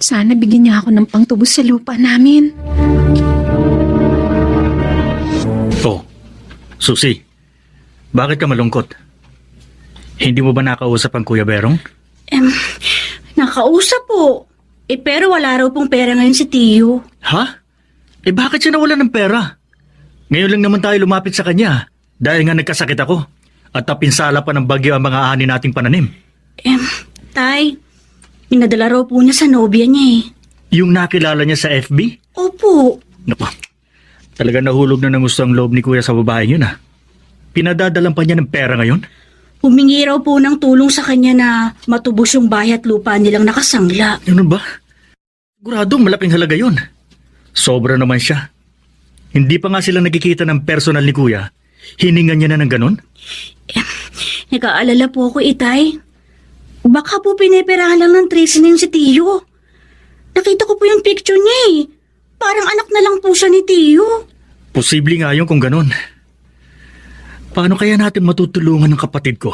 Sana bigyan niya ako ng pangtubos sa lupa namin.
Oh, Susi, bakit ka malungkot? Hindi mo ba nakausap ang Kuya Berong?
Nakausap po. Pero wala raw pong pera ngayon si Tio.
Ha? Bakit siya nawala ng pera? Ngayon lang naman tayo lumapit sa kanya dahil nga nagkasakit ako at napinsala pa ng bagyo ang mga ani nating pananim.
Tay, pinadala raw po niya sa nobya niya eh.
Yung nakilala niya sa FB?
Opo.
Naku, talaga nahulog na ng gusto ang loob ni Kuya sa babaeng yun ah. Pinadadalan pa niya ng pera ngayon?
Humingi raw po ng tulong sa kanya na matubos yung bahay at lupa nilang nakasangla.
Ganun ba? Siguradong malaking halaga yun. Sobra naman siya. Hindi pa nga sila nagkikita ng personal ni Kuya. Hiningan niya na ng ganun?
Nag-aalala po ako, Itay. Baka po piniperahan lang ng Tracy na yun si Tio. Nakita ko po yung picture niya eh. Parang anak na lang po siya ni Tio.
Posible nga yun kung ganun. Paano kaya natin matutulungan ng kapatid ko?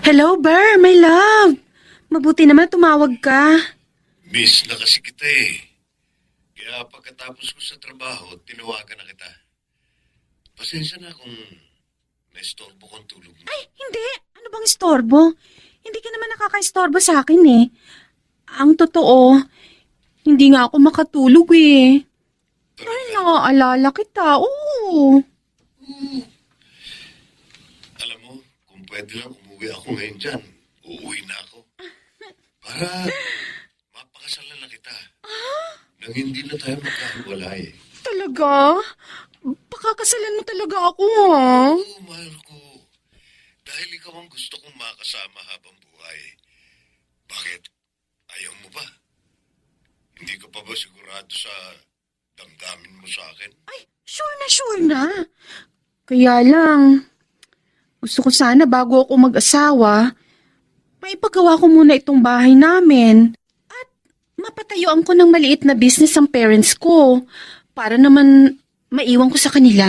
Hello, Ber, my love. Mabuti naman tumawag ka.
Miss na kasi kita eh. Kaya pagkatapos ko sa trabaho, tinawagan na kita. Pasensya na kung naistorbo kong tulog mo.
Ay, hindi. Ano bang istorbo? Hindi ka naman nakaka-istorbo sa akin eh. Ang totoo, hindi nga ako makatulog eh. Ay, naaalala kita. Oo.
Alam mo, kung pwede lang umuwi ako ngayon dyan, uuwi na ako. Para mapakasalan na kita. Nang hindi na tayo magkahiwalay.
Talaga? Pakakasalan mo talaga ako ha?
Oo, mahal ko. Dahil ikaw ang gusto kong makasama habang buhay. Bakit? Ayaw mo ba? Hindi ka pa ba sigurado sa damdamin mo sa akin?
Ay, sure na. Kaya lang, gusto ko sana bago ako mag-asawa, maipagawa ko muna itong bahay namin. At mapatayuan ko ng maliit na business ang parents ko. Para naman maiwan ko sa kanila.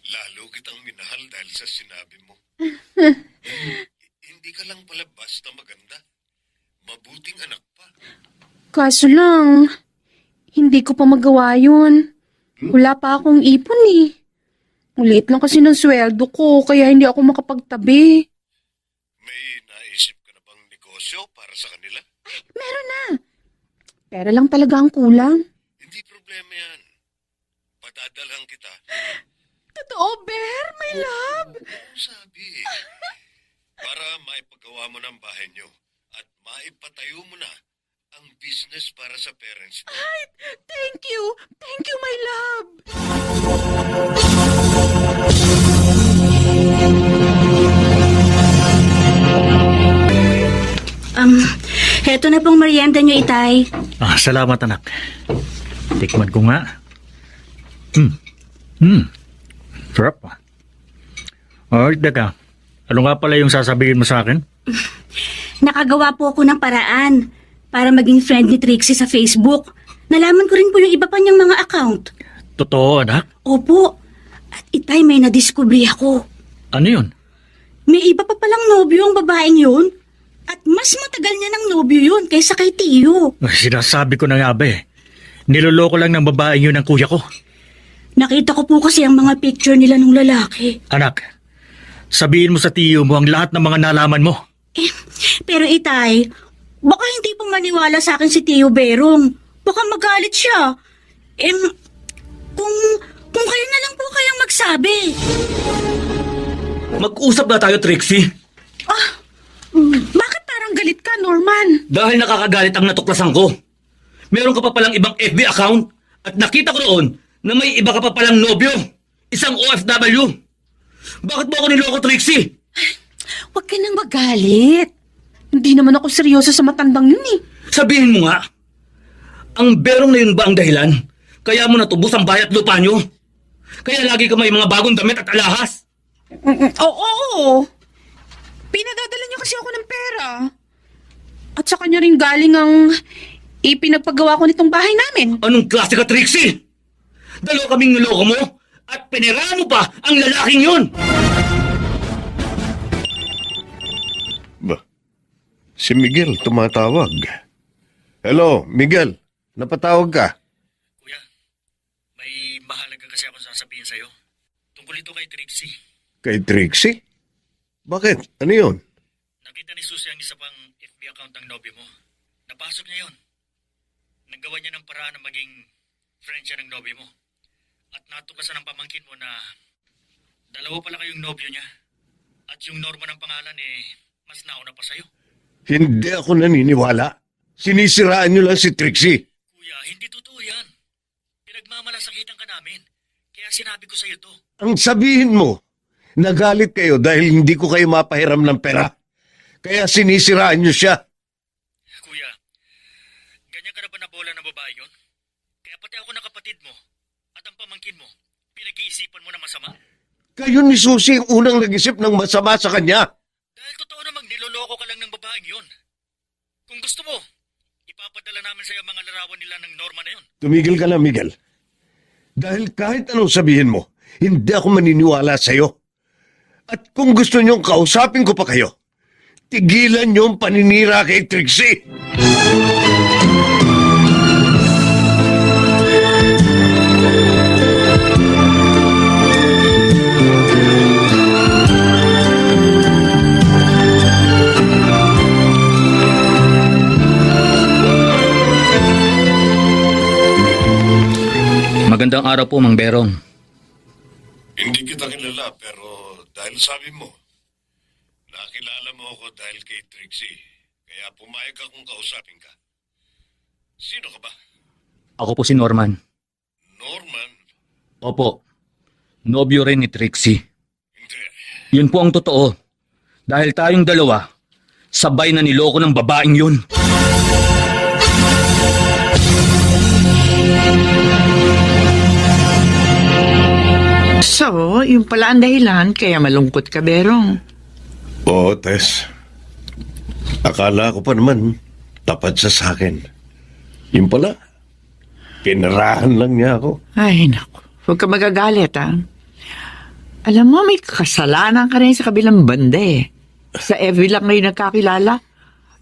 Lalo kitang minahal dahil sa sinabi mo. Hindi ka lang pala basta maganda. Mabuting anak pa.
Kaso lang, hindi ko pa magawa yun. Wala pa akong ipon eh. Maliit lang kasi ng sweldo ko, kaya hindi ako makapagtabi.
May naisip ka na bang negosyo para sa kanila?
Meron na. Pera lang talaga ang kulang.
Hindi problema yan. Padadalhan kita.
Totoo, Bear, my love.
Sabi. Para maipagawa mo ng bahay niyo at maipatayo mo na ang business para sa parents mo.
Ay, thank you. Thank you, my love.
Heto na pong merienda niyo, Itay.
Salamat anak. Tikman ko nga. Sarap ah. Teka. Ano nga pala yung sasabihin mo sa akin?
Nakagawa po ako ng paraan para maging friend ni Trixie sa Facebook. Nalaman ko rin po yung iba pa niyang mga account.
Totoo anak?
Opo. At Itay, may nadiskubre ako.
Ano yun?
May iba pa palang nobyo ang babaeng yun. At mas matagal niya ng nobyo yun kaysa kay Tio.
Sinasabi ko na nga ba eh. Niloloko lang ng babaeng yun ang kuya ko.
Nakita ko po kasi ang mga picture nila nung lalaki.
Anak, sabihin mo sa tiyo mo ang lahat ng mga nalaman mo.
Pero Itay, baka hindi po maniwala sa akin si Tio Berong. Baka magalit siya. Kung kayo na lang po kayang magsabi.
Mag-usap na tayo, Trixie.
Bakit parang galit ka, Norman?
Dahil nakakagalit ang natuklasan ko. Meron ka pa palang ibang FB account at nakita ko roon na may iba ka pa palang nobyo. Isang OFW. Bakit mo ako niloko, Trixie?
Huwag ka nang magalit. Hindi naman ako seryoso sa matandang yun eh.
Sabihin mo nga, ang berong na yun ba ang dahilan? Kaya mo natubos ang bayat lupa nyo? Kaya lagi ka may mga bagong damit at alahas?
Oo. Pinadadala niya kasi ako ng pera. At sa kanya rin galing ang ipinagpagawa ko nitong bahay namin.
Anong klase ka, Trixie? Dalawa kaming niloko mo at piniraan mo pa ang lalaking yun!
Ba? Si Miguel tumatawag. Hello, Miguel. Napatawag ka?
Kuya, may mahalaga kasi akong sasabihin sa'yo. Tungkol ito kay Trixie.
Kay Trixie? Bakit? Ano yun?
Nakita ni Susie ang isa pang FB account ng nobyo mo. Napasok niya yun. Nagawa niya ng paraan na maging friend siya ng nobyo mo. At natuklasan ng pamangkin mo na dalawa pala kayong nobyo niya. At yung Norma ng pangalan mas nauna pa sa'yo.
Hindi ako naniniwala. Sinisiraan niyo lang si Trixie.
Kuya, hindi totoo yan. Pinagmamalasakitan ka namin. Kaya sinabi ko sa'yo to.
Ang sabihin mo, nagalit kayo dahil hindi ko kayo mapahiram ng pera. Kaya sinisiraan niyo siya.
Kuya, ganyan ka na ba nabola ng babae yun? Kaya pati ako ng kapatid mo at ang pamangkin mo, pinag-iisipan mo na masama.
Kayo ni Susie ang unang nag-isip ng masama sa kanya.
Dahil totoo namang niloloko ka lang ng babaeng yun. Kung gusto mo, ipapadala namin sa'yo mga larawan nila ng Norma na yun.
Tumigil ka na, Miguel. Dahil kahit anong sabihin mo, hindi ako maniniwala sa'yo. At kung gusto niyong kausapin ko pa kayo, tigilan niyo ang paninira kay Trixie.
Magandang araw po, Mang Berong.
Hindi kita kilala pero dahil sabi mo, nakilala mo ako dahil kay Trixie. Kaya pumayag akong kausapin ka. Sino ka ba?
Ako po si Norman.
Norman?
Opo. Nobyo rin ni Trixie.
Hindi.
Yun po ang totoo. Dahil tayong dalawa, sabay na niloko ng babaeng yun.
So, yung pala ang dahilan kaya malungkot ka, Berong.
Oo, Tess. Akala ko pa naman, tapat siya sa akin. Yun pala, pinarahan lang niya ako.
Ay, naku. Huwag ka magagalit, ha? Alam mo, may kasalanan ka rin sa kabilang banda, eh. Sa FB lang ngayon nagkakilala.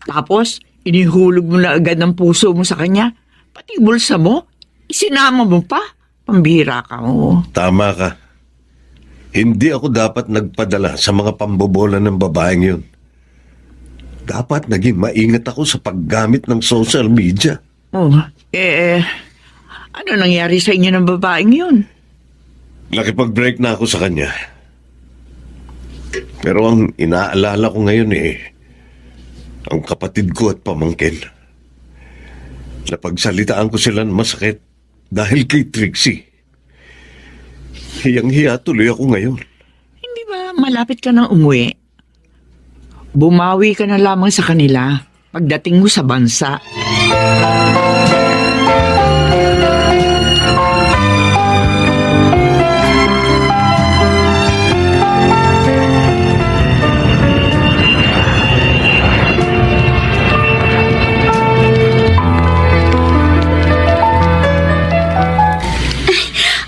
Tapos, inihulog mo na agad ng puso mo sa kanya. Pati bulsa mo, isinama mo pa. Pambihira ka mo.
Tama ka. Hindi ako dapat nagpadala sa mga pambobola ng babaeng yun. Dapat naging maingat ako sa paggamit ng social media.
Oh, ano nangyari sa inyo ng babaeng yun?
Nakipag-break na ako sa kanya. Pero ang inaalala ko ngayon ang kapatid ko at pamangkin. Napagsalitaan ko sila ng masakit dahil kay Trixie. Hiyang-hiya tuloy ako ngayon.
Hindi ba malapit ka nang umuwi? Bumawi ka na lamang sa kanila pagdating mo sa bansa.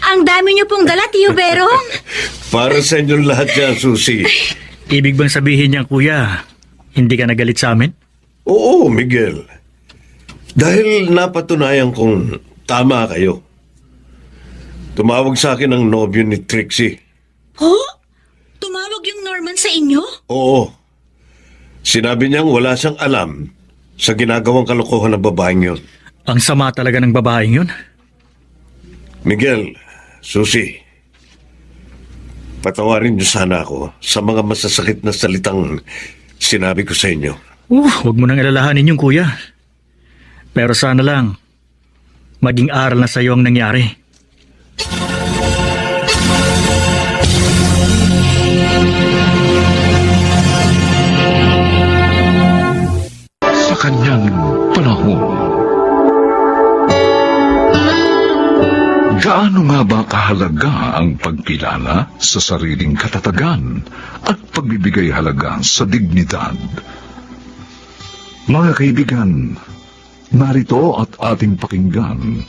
Ang dami niyo pong dala, Tio Berong.
Para sa inyong lahat yan, Susie.
Ibig bang sabihin niyan, kuya, hindi ka nagalit sa amin?
Oo, Miguel. Dahil napatunayan kong tama kayo. Tumawag sa akin ang nobyo ni Trixie.
Oh? Tumawag yung Norman sa inyo?
Oo. Sinabi niyang wala siyang alam sa ginagawang kalokohan ng babaeng yun.
Ang sama talaga ng babaeng yun.
Miguel, Susie, patawarin niyo sana ako sa mga masasakit na salitang sinabi ko sa inyo.
Huwag mo nang alalahanin yung kuya. Pero sana lang, maging aral na sa'yo ang nangyari.
Sa kanyang panahon, gaano nga ba mahalaga ang pagkilala sa sariling katatagan at pagbibigay halaga sa dignidad. Mga kaibigan, narito at ating pakinggan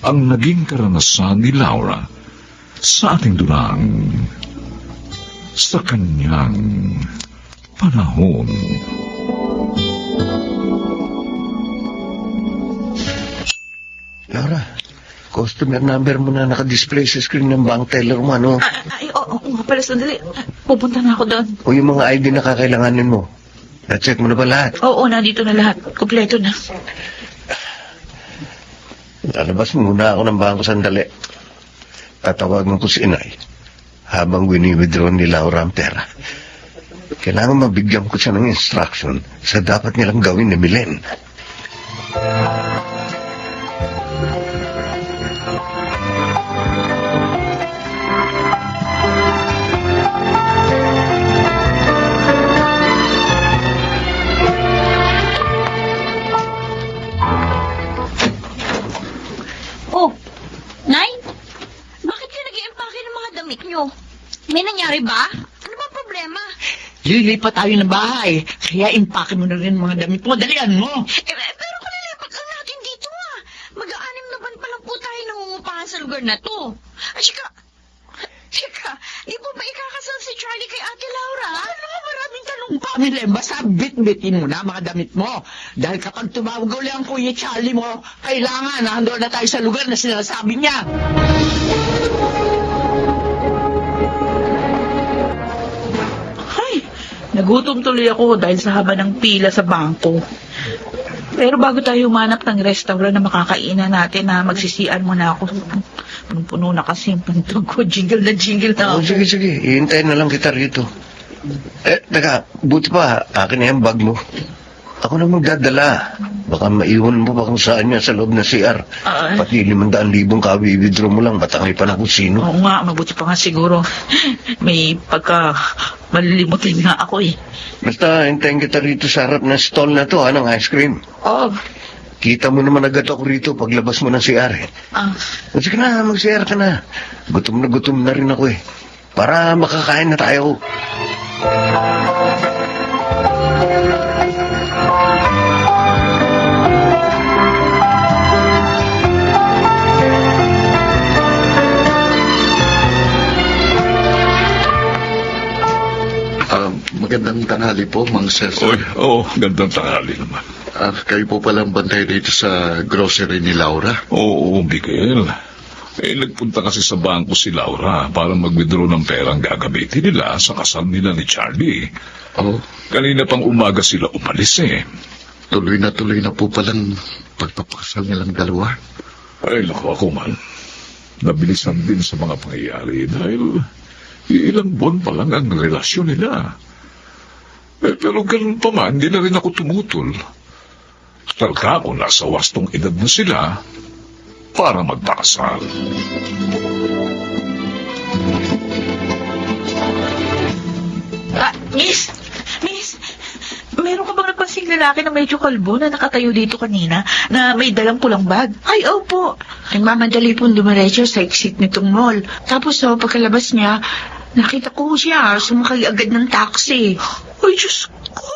ang naging karanasan ni Laura sa ating dunang sa kanyang panahon.
Laura, customer number mo na nakadisplay sa screen ng bank teller mo, ano?
Oo nga pala, sandali. Pupunta na ako doon.
O yung mga ID na kakailanganin mo. Na-check mo na ba lahat?
Oo, nandito na lahat. Kompleto na.
Lalabas muna ako ng bangko sandali. Tatawagan ko si Inay habang wini-withdraw ni Laura ang pera. Kailangan mabigyan ko siya ng instruction sa dapat nilang gawin ni Milen.
Oh, Nay? Bakit kayo nag-i-empake ng mga damit nyo? May nangyari ba? Ano ba problema?
Lilipat tayo ng bahay. Kaya impake mo na rin ang mga damit mo. Dalian mo.
Pero kung lilipat lang natin dito mag-aanim na ban pa lang po tayo nangungupahan sa lugar na to. Sika, di po ba ikakasal si Charlie kay Ate Laura? Ano nga maraming tanong pa?
Pamilya, basta bit-bitin mo na mga damit mo. Dahil kapag tumawag uli ang Kuya Charlie mo, kailangan nandoon na tayo sa lugar na sinasabi niya.
Ay, nagutom tuloy ako dahil sa haba ng pila sa bangko. Pero bago tayo humanap ng restaurant na makakainan natin, magsisian muna ako. Punong-puno na kasi yung pantog ko. Jingle na ako.
Sige. Ihintayin na lang kita rito. Teka, buti pa, akin na yung bag mo. Ako na magdadala. Baka maiwan mo pa kung saan niya sa loob na CR. Pati 500,000 kawi-withdraw mo lang, batangay pa na kung sino.
Oo nga, mabuti pa nga siguro. May malilimutin nga ako eh.
Basta, hintayin kita rito sa harap ng stall na to, ng ice cream.
Oh,
Kita mo naman agad ako rito paglabas mo ng CR eh. Sige na, mag-CR ka na. Gutom na rin ako eh. Para makakain na tayo.
Magandang tanghali po, Mang Cesar.
Gandang tanghali naman.
Kayo po palang bantay dito sa grocery ni Laura?
Oo, Miguel. Nagpunta kasi sa bangko si Laura para mag-withdraw ng perang gagamitin nila sa kasal nila ni Charlie. Kanina pang umaga sila umalis eh.
Tuloy na po palang pagpapakasal nilang dalawa.
Ay, naku ako man. Nabilisan din sa mga pangyayari dahil ilang buwan pa lang ang relasyon nila. Pero ganun pa man, hindi na rin ako tumutol. Talaga ako nasa wastong edad na sila para magpakasal.
Miss, meron ka bang napansing lalaki na medyo kalbo na nakatayo dito kanina na may dalang pulang bag? Ay, opo. Ay, mamadali pong dumiretso sa exit nitong mall. Tapos, pagkalabas niya, nakita ko siya, sumakay agad ng taxi. Ay, Diyos ko!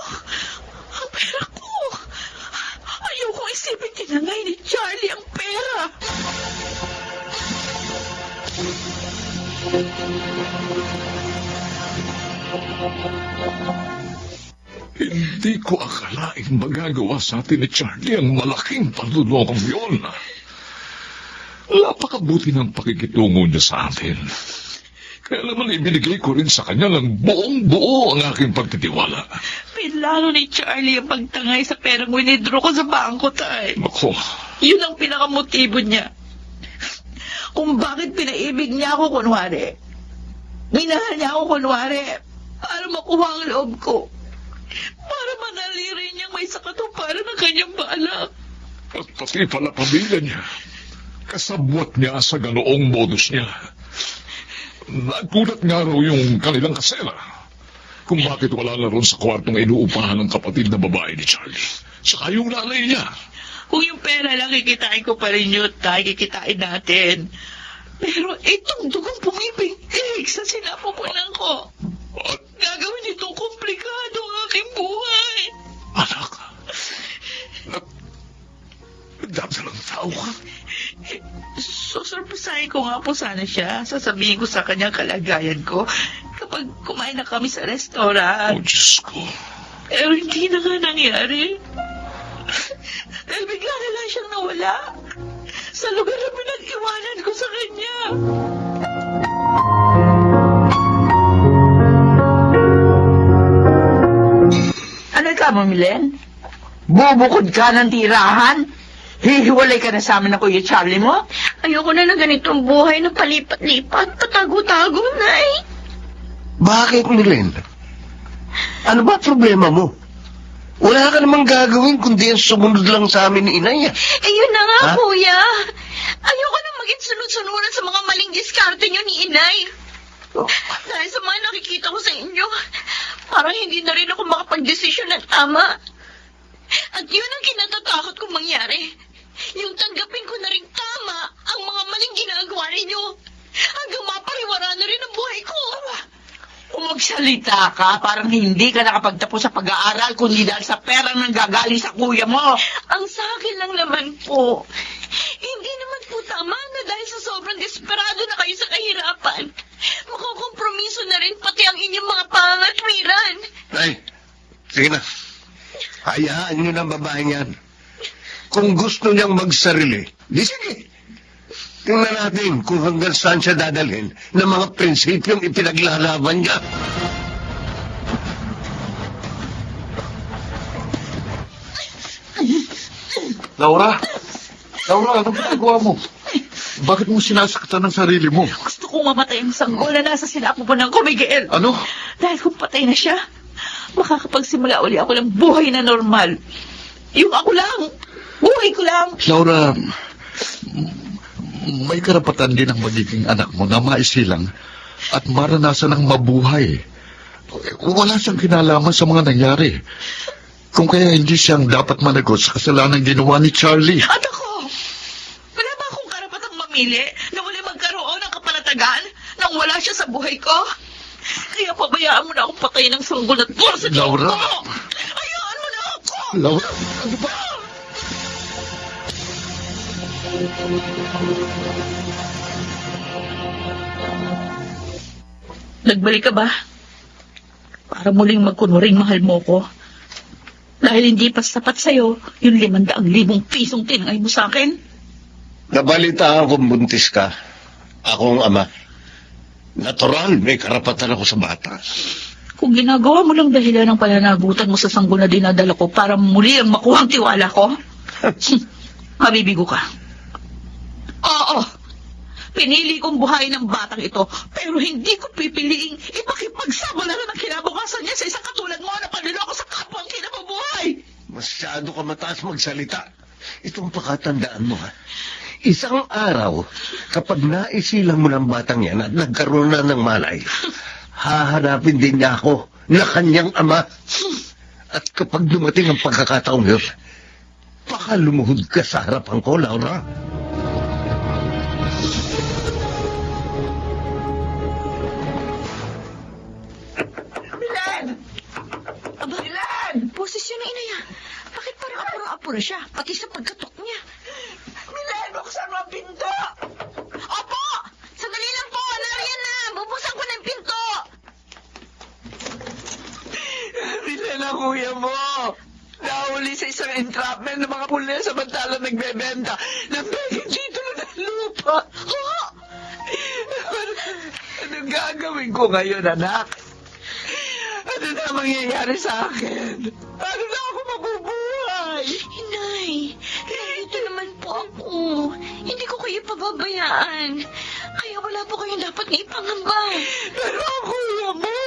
Ang pera ko! Ayoko isipin tinangay ni Charlie ang pera!
Hindi ko akalaing magagawa sa atin ni Charlie ang malaking panlulokong yun. Napakabuti ng pakikitungo niya sa atin. Kaya naman ibinigay ko rin sa kanya ng buong-buo ang aking pagtitiwala.
Pinlano ni Charlie ang pagtangay sa perang winidraw ko sa bangko, tay.
Ako.
Yun ang pinakamotibo niya. Kung bakit pinaibig niya ako, kunwari. Minahal niya ako, kunwari. Para makuha ang loob ko. Para manalirin niyang may sakatuparan ng kanyang balak.
At pati pala pamilya niya. Kasabwat niya sa ganoong modus niya. Nagulat nga raw yung kanilang kasela. Kung bakit wala na ron sa kwartong inuupahan ng kapatid na babae ni Charlie. Saka yung nanay niya.
Kung yung pera lang, kikitain ko pa rin yun, tay. Kikitain natin. Pero itong dugong bumibigay sa sinapupunan ko, gagawin itong komplikado ang aking buhay.
Anak, nagdadalang tao ka.
Susurpresahin ko nga po sana siya. Sasabihin ko sa kanya kalagayan ko kapag kumain na kami sa restaurant.
Diyos ko.
Pero hindi na nga nangyari. Dahil bigla na lang siyang nawala sa lugar na pinag-iwanan ko sa kanya.
Ano ka, Mamilen? Bubukod ka ng tirahan? Hihiwalay ka na sa amin ng Kuya Charlie mo?
Ayoko na ng ganitong buhay na palipat-lipat, patago-tago, Nay.
Bakit, Milen? Ano ba problema mo? Wala ka namang gagawin kundi ang sumunod lang sa amin ni Inay.
Yun na nga,
Ha?
Kuya. Ayoko na maging sunod-sunuran sa mga maling diskarte niyo ni Inay. Dahil sa mga nakikita ko sa inyo, parang hindi na rin ako makapag-desisyon ng tama. At yun ang kinatatakot kong mangyari. Yung tanggapin ko na rin tama ang mga maling ginagawa ninyo. Hanggang mapariwara na rin ang buhay ko.
Kung magsalita ka, parang hindi ka nakapagtapos sa pag-aaral, kundi dahil sa perang nanggagaling sa kuya mo.
Ang sa akin lang naman po, hindi naman po tama na dahil sa sobrang desperado na kayo sa kahirapan, makukompromiso na rin pati ang inyong mga pangangatwiran.
Ay, sige na. Hayaan nyo ng babaeng yan. Kung gusto niyang magsarili, di sige. Tingnan natin kung hanggang saan siya dadalhin ng mga prinsipyong ipinaglalaban niya.
Laura! Laura, anong ginagawa mo? Bakit mo sinasaktan ng sarili mo?
Gusto kong mamatay ang sanggol na nasa sinapupunan ko, Miguel.
Ano?
Dahil kung patay na siya, makakapagsimula uli ako ng buhay na normal. Yung ako lang, buhay ko lang.
Laura, may karapatan din ang magiging anak mo na maisilang at maranasan ng mabuhay. Wala siyang kinalaman sa mga nangyari. Kung kaya hindi siyang dapat managot sa kasalanan ginawa ni Charlie.
At ako, wala ba akong karapatang mamili na muli magkaroon ng kapanatagan nang wala siya sa buhay ko? Kaya pabayaan mo na akong patayin ng sanggol at puro sa tiyan
Laura!
ko. Hayaan mo na ako!
Laura, ano ba?
Nagbalik ka ba? Para muling magkunwaring mahal mo ko. Dahil hindi pa sapat sa'yo yung 500,000 pisong tinangay mo sa akin.
Nabalitaan kong buntis ka. Akong ama. Natural, may karapatan ako sa bata.
Kung ginagawa mo lang dahilan ng pananagutan mo sa sanggol na dinadala ko para muli ang makuha ang tiwala ko, mabibigo ka. Oo, pinili kong buhayin ng batang ito, pero hindi ko pipiliing ipakipagsama na rin ang kinabukasan niya sa isang katulad mo na panliloko sa kapwa ang kinabubuhay.
Masyado ka mataas magsalita. Itong pakatandaan mo, ha? Isang araw, kapag naisilang mo ng batang yan at nagkaroon na ng malay, hahanapin din niya ako na kanyang ama. At kapag dumating ang pagkakataong yun, baka lumuhod ka sa harapan ko, Laura.
Milen!
Aba,
Milen!
boses yun na inaya. Bakit parang apuro-apuro siya, pati sa pagkatok niya?
Milen, buksan mo ang pinto!
Opo! Sandali lang po, nariyan na! Bubuksan ko ng pinto!
Milen ang kuya mo! Nahuli sa isang entrapment ng mga pulis samantalang nagbebenta ng bagong titulo ng lupa.
Oo!
Ano gagawin ko ngayon, anak? Ano na mangyayari sa akin? Paano na ako mabubuhay?
Inay, narito naman po ako. Hindi ko kayo pababayaan. Kaya wala po kayong dapat ipangamba.
Pero ang kuya mo,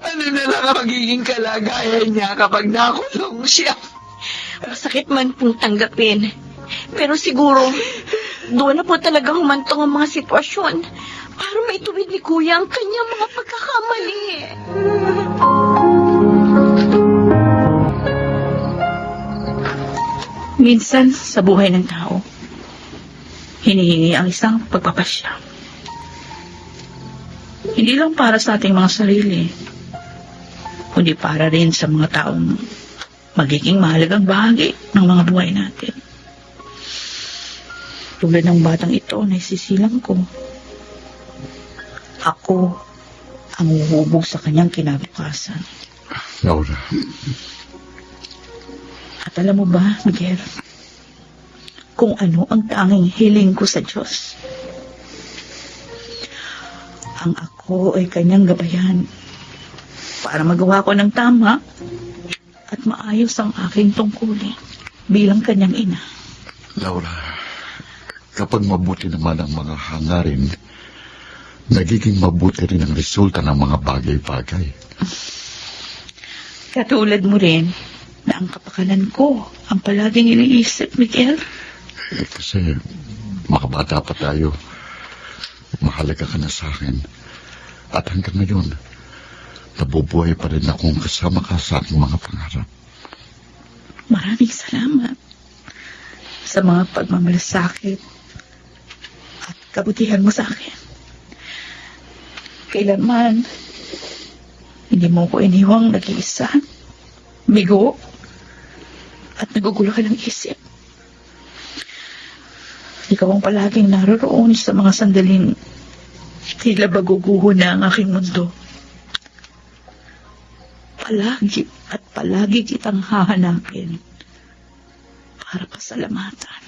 ano na lang ang magiging kalagayan niya kapag nakulong siya?
Masakit man pong tanggapin. Pero siguro, doon na po talaga humantong ang mga sitwasyon para maituwid ni Kuya ang kanyang mga pagkakamali.
Minsan, sa buhay ng tao, hinihingi ang isang pagpapasya. Hindi lang para sa ating mga sarili, kundi para rin sa mga taong magiging mahalagang bahagi ng mga buhay natin. Tulad ng batang ito na isisilang ko. Ako ang huhubog sa kanyang kinabukasan.
Laura,
At alam mo ba, Miguel, kung ano ang tanging hiling ko sa Diyos? Ang ako ay kanyang gabayan para magawa ko ng tama at maayos ang aking tungkulin bilang kanyang ina.
Laura, kapag mabuti naman ang mga hangarin, nagiging mabuti rin ang resulta ng mga bagay-bagay.
Katulad mo rin na ang kapakanan ko ang palaging iniisip, Miguel.
Kasi makabata pa tayo. Mahalaga ka na sa akin. At hanggang ngayon, nabubuhay pa rin akong kasama ka sa aking mga pangarap.
Maraming salamat sa mga pagmamalasakit at kabutihan mo sa akin. Kailanman, hindi mo ko iniwang nag-iisa, bigo, at nagugulo ka ng isip. Ikaw ang palaging naroroon sa mga sandaling tila baguguho na ang aking mundo. Palagi at palagi kitang hahanapin para pasalamatan.